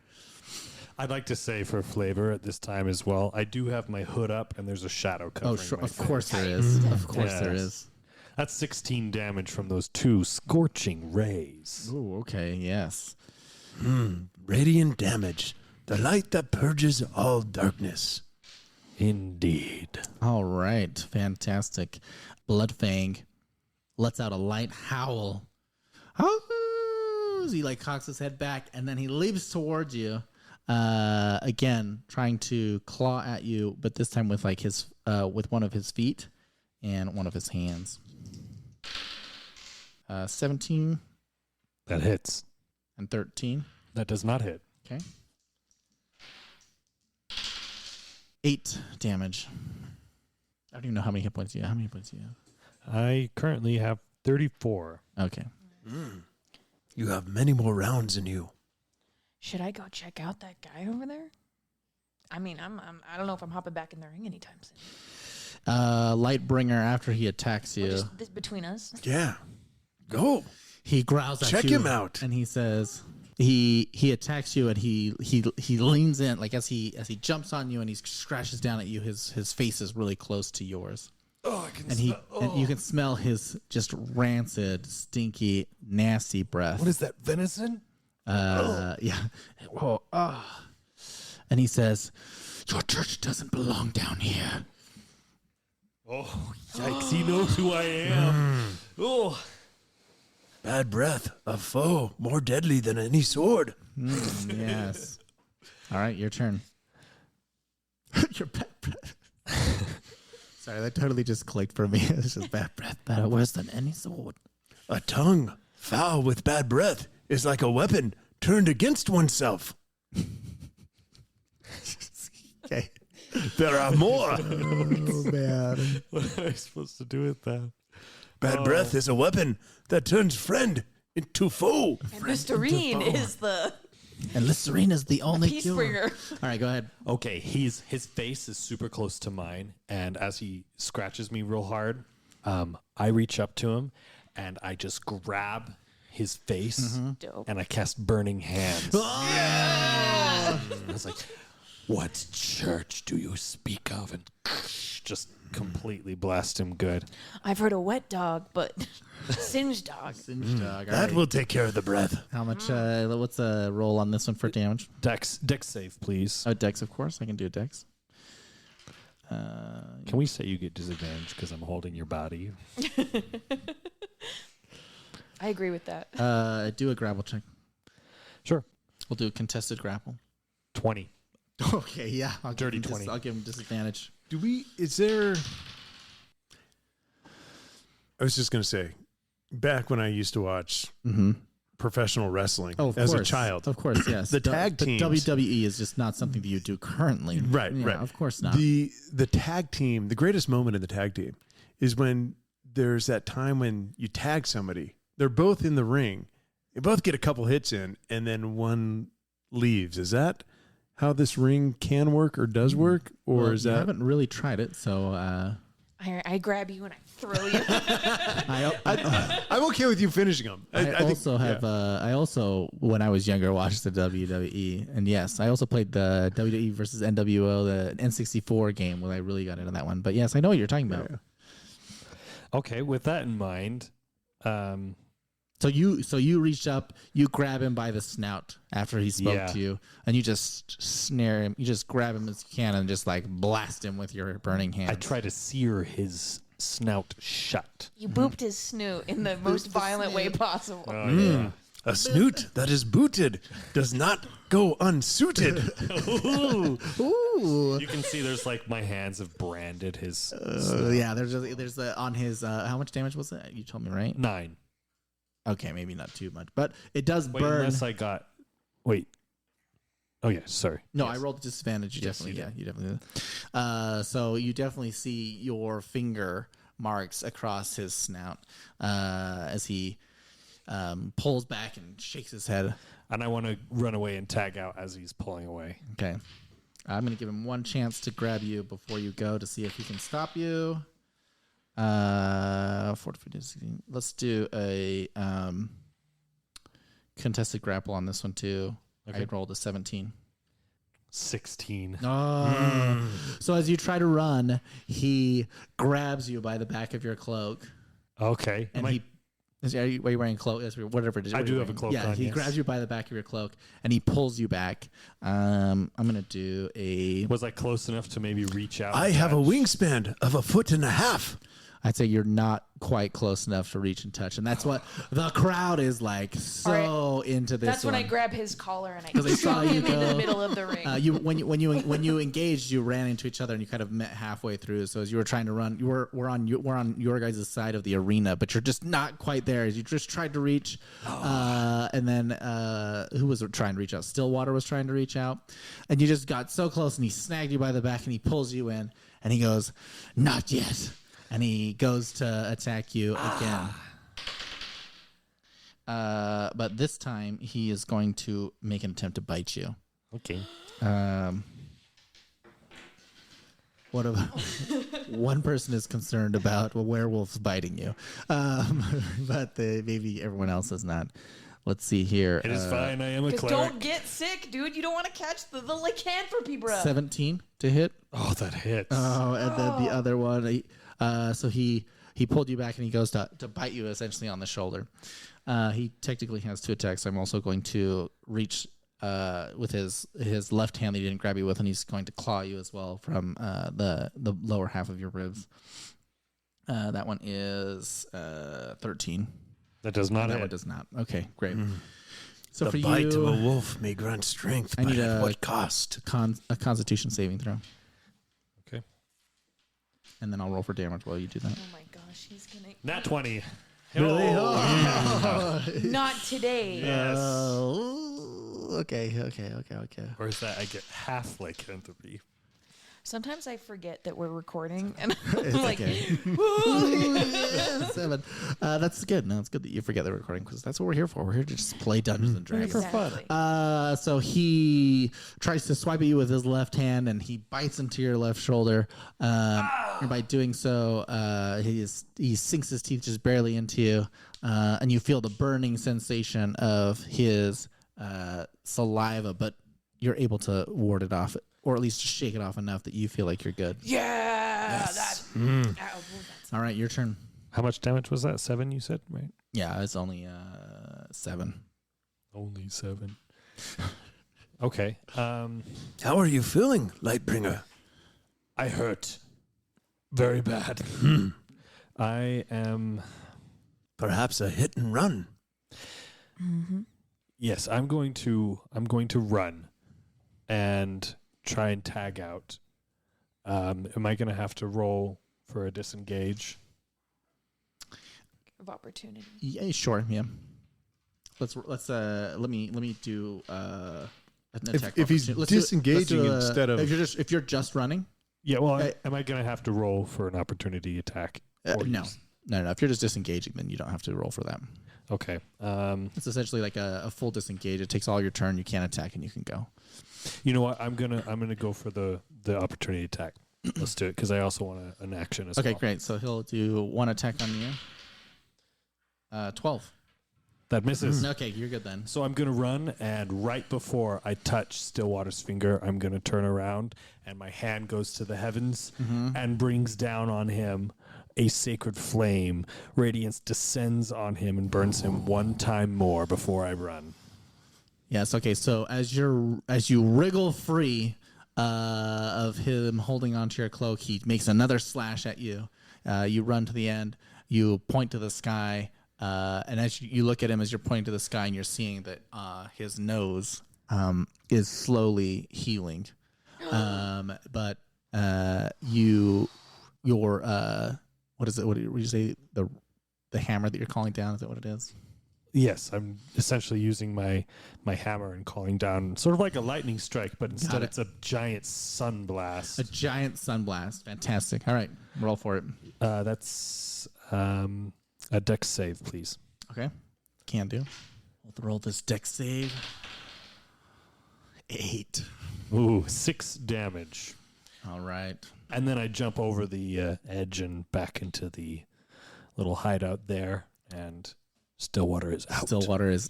I'd like to say for flavor at this time as well, I do have my hood up and there's a shadow covering Oh, sure. my Of face. course there is. Of course there Yes. is. That's 16 damage from those 2 scorching rays. Oh, okay. Yes. Radiant damage, the light that purges all darkness. Indeed. All right. Fantastic. Bloodfang lets out a light howl. He like cocks his head back and then he leaps towards you. Again, trying to claw at you, but this time with like his with one of his feet and one of his hands. 17 That hits. and 13. That does not hit. Okay. 8 damage. I don't even know how many hit points you have. How many hit points do you have? I currently have 34. Okay. You have many more rounds in you. Should I go check out that guy over there? I mean, I don't know if I'm hopping back in the ring anytime soon. Lightbringer, after he attacks Or you, just this between us. Yeah, go. He growls at you. Check him out. And he says he attacks you, and he leans in, like as he jumps on you and he scratches down at you. His face is really close to yours. Oh, I can And you can smell his just rancid, stinky, nasty breath. What is that, venison? Yeah. Oh, And he says, "Your church doesn't belong down here." Oh, yikes. He knows who I am. Oh. Bad breath, a foe more deadly than any sword. Yes. All right, your turn. Your bad breath. Sorry, that totally just clicked for me. It's just bad breath, better worse than any sword. A tongue foul with bad breath is like a weapon turned against oneself. Okay. There are more. Oh, man. What am I supposed to do with that? Bad breath is a weapon that turns friend into foe. And Listerine is the And Listerine is the only peace cure. bringer. All right, go ahead. Okay, his face is super close to mine, and as he scratches me real hard, I reach up to him and I just grab his face Dope. and I cast Burning Hands. I was like, "What church do you speak of?" And just completely blast him good. I've heard a wet dog, but singed dog. Singe dog. All That right. will take care of the breath. How much? What's a roll on this one for damage? Dex save, please. Oh, dex, of course. I can do a dex. Can we say you get disadvantage because I'm holding your body? I agree with that. Do a grapple check. Sure. We'll do a contested grapple. 20. Okay, yeah. I'll Dirty give him 20. I'll give him disadvantage. Is there... I was just going to say, back when I used to watch professional wrestling Oh, of as course. a child. Of course, yes. The tag but teams. WWE is just not something that you do currently. Right, Yeah, right. Of course not. The tag team, the greatest moment in the tag team is when there's that time when you tag somebody. They're both in the ring. They both get a couple hits in, and then one leaves. Is that how this ring can work or does work? Or Well, is you that... haven't really tried it, so I grab you and I throw you. I'm okay with you finishing them. I think- also have. yeah. I also, when I was younger, watched the WWE, and yes, I also played the WWE versus NWO, the N64 game, where I really got into that one. But yes, I know what you're talking about. Yeah. Okay, with that in mind, So you reach up, you grab him by the snout after he spoke Yeah. to you, and you just snare him. You just grab him as you can and just like blast him with your burning hands. I try to sear his snout shut. You booped his snoot in the most violent way possible. Yeah. A snoot that is booted does not go unsuited. Ooh. You can see there's like my hands have branded his Yeah, there's on his how much damage was it? You told me, right? 9. Okay, maybe not too much, but it does Wait, burn. unless I got. Wait. Oh yeah, sorry. No, Yes. I rolled disadvantage. You Yes, definitely, you you definitely did. So you definitely see your finger marks across his snout as he pulls back and shakes his head. And I want to run away and tag out as he's pulling away. Okay, I'm gonna give him one chance to grab you before you go to see if he can stop you. 16. Let's do a contested grapple on this one too. Okay. I rolled a 17. 16. Oh. So as you try to run, he grabs you by the back of your cloak, Okay. and Am I- are you wearing a cloak? Yes, whatever it is. I what do you're have a wearing. cloak Yeah, on, he yes. grabs you by the back of your cloak, and he pulls you back. I'm gonna do a. was I close enough to maybe reach out? I and have a touch? wingspan of 1.5 feet. I'd say you're not quite close enough to reach and touch, and that's what the crowd is like so into this. That's when I one. grab his collar and I 'Cause they saw throw you him into go. the middle of the ring. When you engaged, you ran into each other and you kind of met halfway through. So as you were trying to run, we're on your guys' side of the arena, but you're just not quite there. As you just tried to reach, and then who was trying to reach out? Stillwater was trying to reach out, and you just got so close, and he snagged you by the back and he pulls you in, and he goes, "Not yet," and he goes to attack you again. But this time he is going to make an attempt to bite you. Okay. one person is concerned about werewolves biting you, but maybe everyone else is not. Let's see here. It is fine. I am a Because cleric. don't get sick, dude. You don't want to catch the lycanthropy, bro. 17 to hit. Oh, that hits. Oh, and then the other one. So he pulled you back and he goes to bite you essentially on the shoulder. He technically has 2 attacks. I'm also going to reach with his left hand that he didn't grab you with, and he's going to claw you as well from the lower half of your ribs. That one is 13. That does not That hit. one does not. Okay, great. So The for bite you, of a wolf may grant strength, I but need at a- what cost? a Constitution saving throw, Okay. and then I'll roll for damage while you do that. Oh my gosh, he's gonna. Nat 20. Really? Oh. Not today. Yes. Okay. Or is that I get half lycanthropy? Sometimes I forget that we're recording, and It's I'm like, okay. 7. That's good. No, it's good that you forget the recording because that's what we're here for. We're here to just play Dungeons and Dragons. exactly. So he tries to swipe at you with his left hand, and he bites into your left shoulder. And by doing so, he sinks his teeth just barely into you, and you feel the burning sensation of his saliva, but you're able to ward it off, or at least shake it off enough that you feel like you're good. yeah, that's. All right, your turn. How much damage was that? 7, you said, right? Yeah, it's only 7. Only 7. Okay. How are you feeling, Lightbringer? I hurt very bad. I am. Perhaps a hit and run. Yes, I'm going to run and try and tag out. Am I going to have to roll for a disengage? Of opportunity. Yeah, sure. Yeah. Let me do an attack. If he's opportunity. Let's do disengaging a- instead of if you're just running, Yeah. Well, Okay. am I going to have to roll for an opportunity attack? Or no. use- No. If you're just disengaging, then you don't have to roll for that. Okay. It's essentially like a full disengage. It takes all your turn. You can't attack, and you can go. You know what? I'm gonna go for the opportunity attack. Let's do it because I also want an action as well. Okay, great. So he'll do one attack on you. 12. That misses. Okay, you're good then. So I'm gonna run, and right before I touch Stillwater's finger, I'm gonna turn around, and my hand goes to the heavens and brings down on him a sacred flame. Radiance descends on him and burns him one time more before I run. Yes. Okay. So as you wriggle free of him holding onto your cloak, he makes another slash at you. You run to the end. You point to the sky, and as you look at him, as you're pointing to the sky, and you're seeing that his nose is slowly healing, but your what is it? What do you say? The hammer that you're calling down, is that what it is? Yes, I'm essentially using my hammer and calling down sort of like a lightning strike, but instead it. it's a giant sun blast. A giant sunblast. Fantastic. All right, roll for it. That's a dex save, please. Okay, can do. We'll roll this dex save. 8. Ooh, 6 damage. All right. And then I jump over the edge and back into the little hideout there, and Stillwater is out. Stillwater is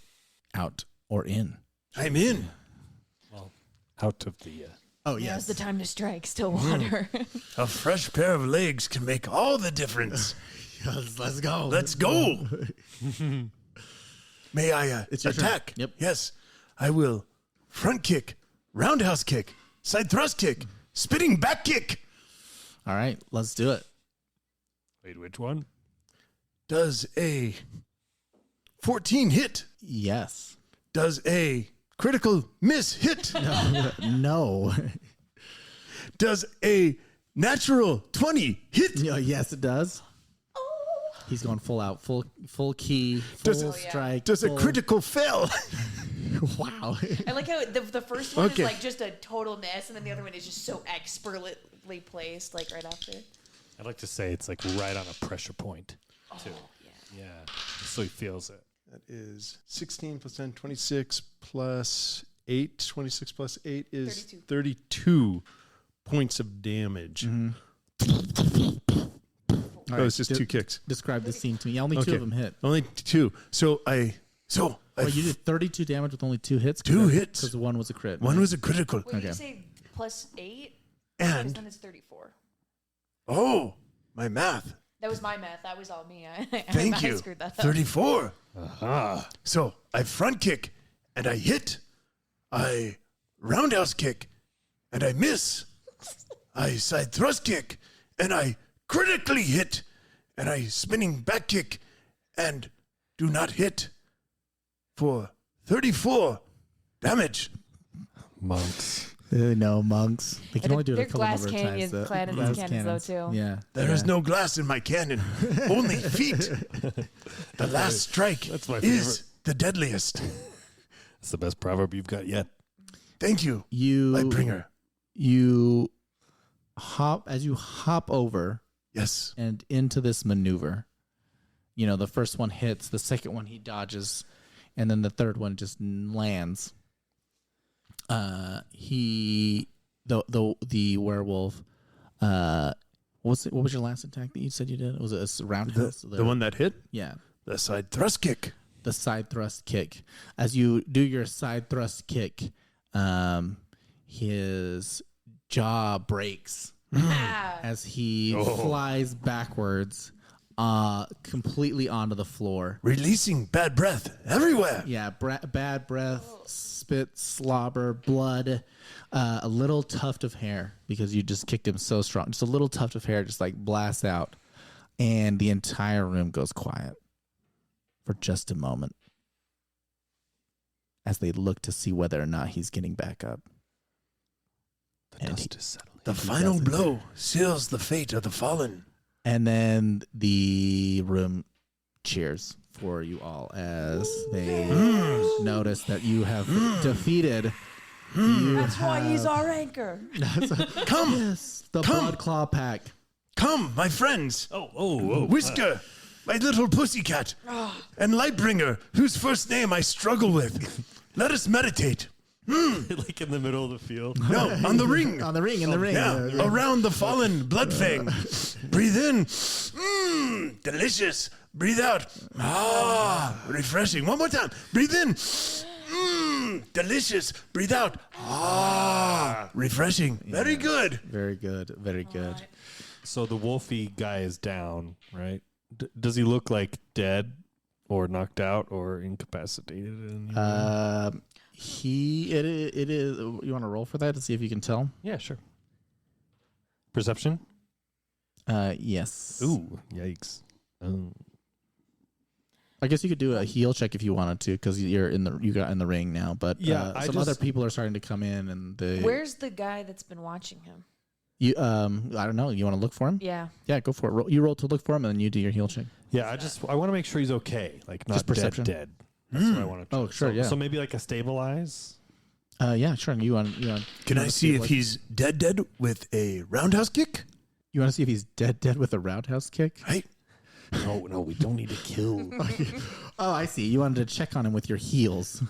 out or in. I'm in. Well, out of the... Oh Now's the time to strike, Stillwater. A fresh pair of legs can make all the difference. Yes, let's go. Let's go. May I It's your turn. attack? Yep. Yes. I will front kick, roundhouse kick, side thrust kick, spinning back kick. All right, let's do it. Wait, which one? Does a 14 hit? Yes. Does a critical miss hit? No. Does a natural 20 hit? Yes, it does. He's going full out, full key, full Does it- strike. Does a full- critical fail? Wow. I like how the first one Okay. is like just a total mess, and then the other one is just so expertly placed, like right after. I'd like to say it's like right on a pressure point, too. Yeah. Yeah, so he feels it. that is 16 plus 10, 26 plus 8. 26 plus 8 is 32 points of damage. All Oh, right, it's just 2 kicks. Describe the scene to me. Only 2 Okay. of them hit. Only 2. So I Wait, you did 32 damage with only 2 hits? 2 hits. Because one was a crit. One was a critical. Wait, did you Okay. say +8? Because And then it's 34. oh, my math. That was my math. That was all me. Thank I you. screwed that up. 34. So I front kick and I hit. I roundhouse kick and I miss. I side thrust kick and I critically hit. And I spinning back kick and do not hit for 34 damage. Monks. No, monks. They can only do it a They're couple glass number of cannon times. cannons, Glass cannons though, too. Yeah. There is no glass in my cannon, only feet. The last strike That's my is the deadliest. It's the best proverb you've got yet. Thank you, You Lightbringer. you hop over Yes. and into this maneuver. You know, the first one hits, the second one he dodges, and then the third one just lands. The werewolf. What was your last attack that you said you did? Was it a roundhouse? The one that hit? Yeah, The side thrust kick. the side thrust kick. As you do your side thrust kick, his jaw breaks Ah, as he flies backwards, completely onto the floor. Releasing bad breath everywhere. Yeah, bad breath, spit, slobber, blood, a little tuft of hair because you just kicked him so strong. Just a little tuft of hair just like blasts out, and the entire room goes quiet for just a moment as they look to see whether or not he's getting back up. The dust is settling. The final blow seals the fate of the fallen. And then the room cheers for you all as they notice that you have defeated. that's why he's our anchor. Come, Yes, the Come. Blood Claw Pack. come, my friends. Oh. Whisker, my little pussycat, and Lightbringer, whose first name I struggle with. Let us meditate. Like in the middle of the field. No, on the ring. On the ring, in the ring. Yeah, around the fallen Bloodfang. Breathe in. Delicious. Breathe out. Refreshing. One more time. Breathe in. Delicious. Breathe out. Refreshing. Very good. Very good. Very good. So the wolfy guy is down, right? Does he look like dead or knocked out or incapacitated? In any way? It is. You want to roll for that to see if you can tell? Yeah, sure. Perception? Yes. Ooh, yikes. I guess you could do a heal check if you wanted to, because you got in the ring now. But Yeah, some other people are starting to come in, and Where's the guy that's been watching him? you. I don't know. You want to look for him? Yeah. Yeah, go for it. You roll to look for him, and then you do your heal check. Yeah, I want to make sure he's okay. Like not Just perception? dead. That's what I want to. Oh, sure, yeah. So maybe like a stabilize. Yeah, sure. You want? Can I see if he's dead with a roundhouse kick? You want to see if he's dead with a roundhouse kick? Right. No, we don't need to kill. Oh, I see. You wanted to check on him with your heels.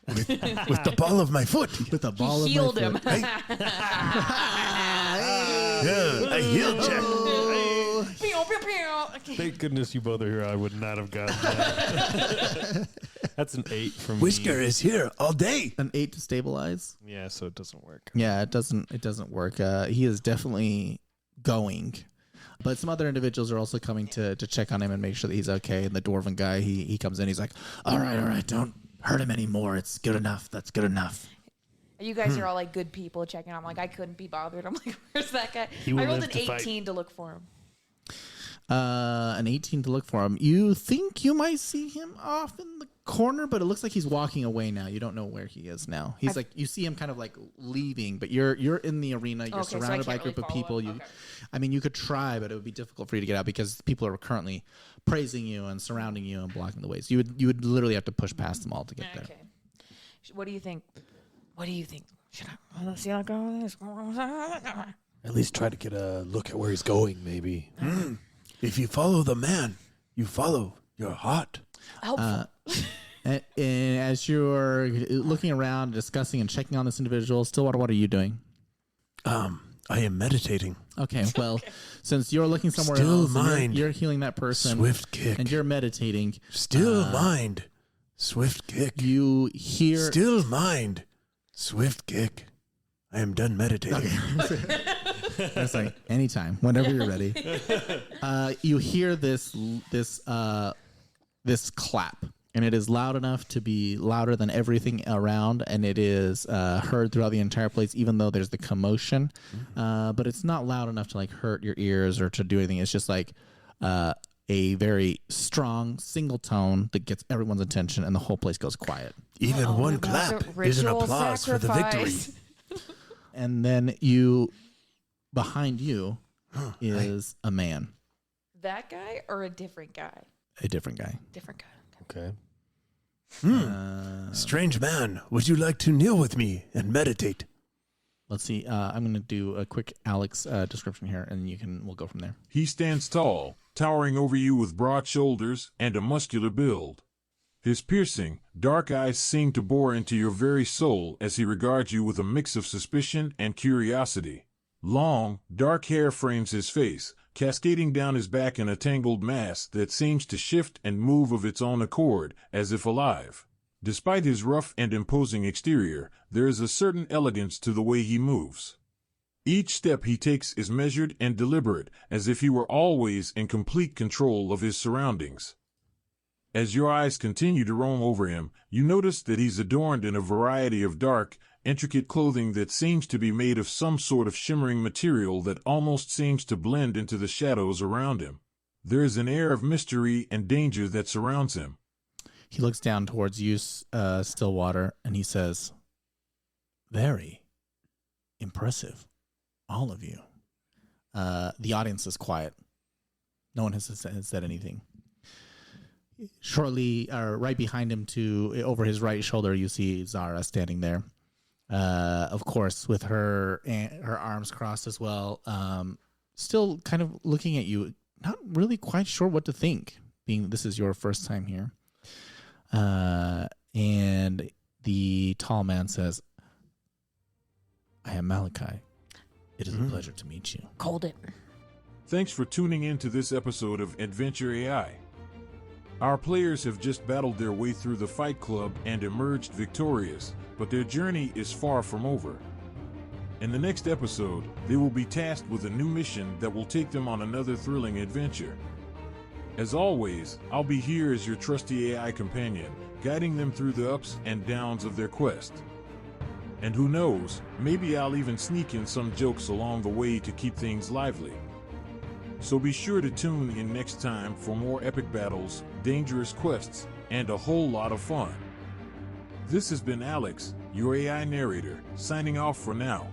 With the ball of my foot. With the ball He healed of my him. foot. Yeah, a heel check. Pew, pew, pew. Okay. Thank goodness you both are here. I would not have gotten that. That's an 8 from Whisker me. is here all day. An 8 to stabilize. Yeah, so it doesn't work. Yeah, it doesn't work. He is definitely going. But some other individuals are also coming to check on him and make sure that he's okay. And the dwarven guy, he comes in. He's like, all right, don't hurt him anymore. It's good enough. That's good enough. You guys are all like good people checking. I'm like, I couldn't be bothered. I'm like, where's that guy? He will I rolled live an to fight. 18 to look for him. An 18 to look for him. You think you might see him off in the corner, but it looks like he's walking away now. You don't know where he is now. He's you see him kind of like leaving, but you're in the arena. You're Okay, so I surrounded by a can't group really of people. follow him. Okay. You could try, but it would be difficult for you to get out because people are currently praising you and surrounding you and blocking the way. So you would literally have to push past them all to get there. Okay. What do you think? Should I see how I go with this? At least try to get a look at where he's going, maybe. If you follow the man, you follow your heart. Helpful. And as you're looking around, discussing and checking on this individual, Stillwater, what are you doing? I I am meditating. Okay, well, since you're looking somewhere Still else, and mind. you're healing that person, Swift kick. and you're meditating. Still mind. Swift kick. You hear Still mind. Swift kick. I am done meditating. It's like anytime, whenever you're ready. You hear this clap, and it is loud enough to be louder than everything around, and it is heard throughout the entire place, even though there's the commotion. But it's not loud enough to like hurt your ears or to do anything. It's just like a very strong single tone that gets everyone's attention, and the whole place goes quiet. Even one clap is an applause for the victory. And then behind you is a man. That guy or a different guy? A different guy. Different guy. Okay. Strange man, would you like to kneel with me and meditate? Let's see. I'm going to do a quick Alex description here, and we'll go from there. He stands tall, towering over you with broad shoulders and a muscular build. His piercing, dark eyes seem to bore into your very soul as he regards you with a mix of suspicion and curiosity. Long, dark hair frames his face, cascading down his back in a tangled mass that seems to shift and move of its own accord, as if alive. Despite his rough and imposing exterior, there is a certain elegance to the way he moves. Each step he takes is measured and deliberate, as if he were always in complete control of his surroundings. As your eyes continue to roam over him, you notice that he's adorned in a variety of dark, intricate clothing that seems to be made of some sort of shimmering material that almost seems to blend into the shadows around him. There is an air of mystery and danger that surrounds him. He looks down towards you, Stillwater, and he says, "Very impressive, all of you." The audience is quiet. No one has said anything. Shortly, right behind him, over his right shoulder, you see Zara standing there. Of course, with her arms crossed as well, still kind of looking at you, not really quite sure what to think, being this is your first time here. And the tall man says, "I am Malachi. It is a pleasure to meet you." Called it. Thanks for tuning in to this episode of Adventure AI. Our players have just battled their way through the Fight Club and emerged victorious, but their journey is far from over. In the next episode, they will be tasked with a new mission that will take them on another thrilling adventure. As always, I'll be here as your trusty AI companion, guiding them through the ups and downs of their quest. And who knows, maybe I'll even sneak in some jokes along the way to keep things lively. So be sure to tune in next time for more epic battles, dangerous quests, and a whole lot of fun. This has been Alex, your AI narrator, signing off for now.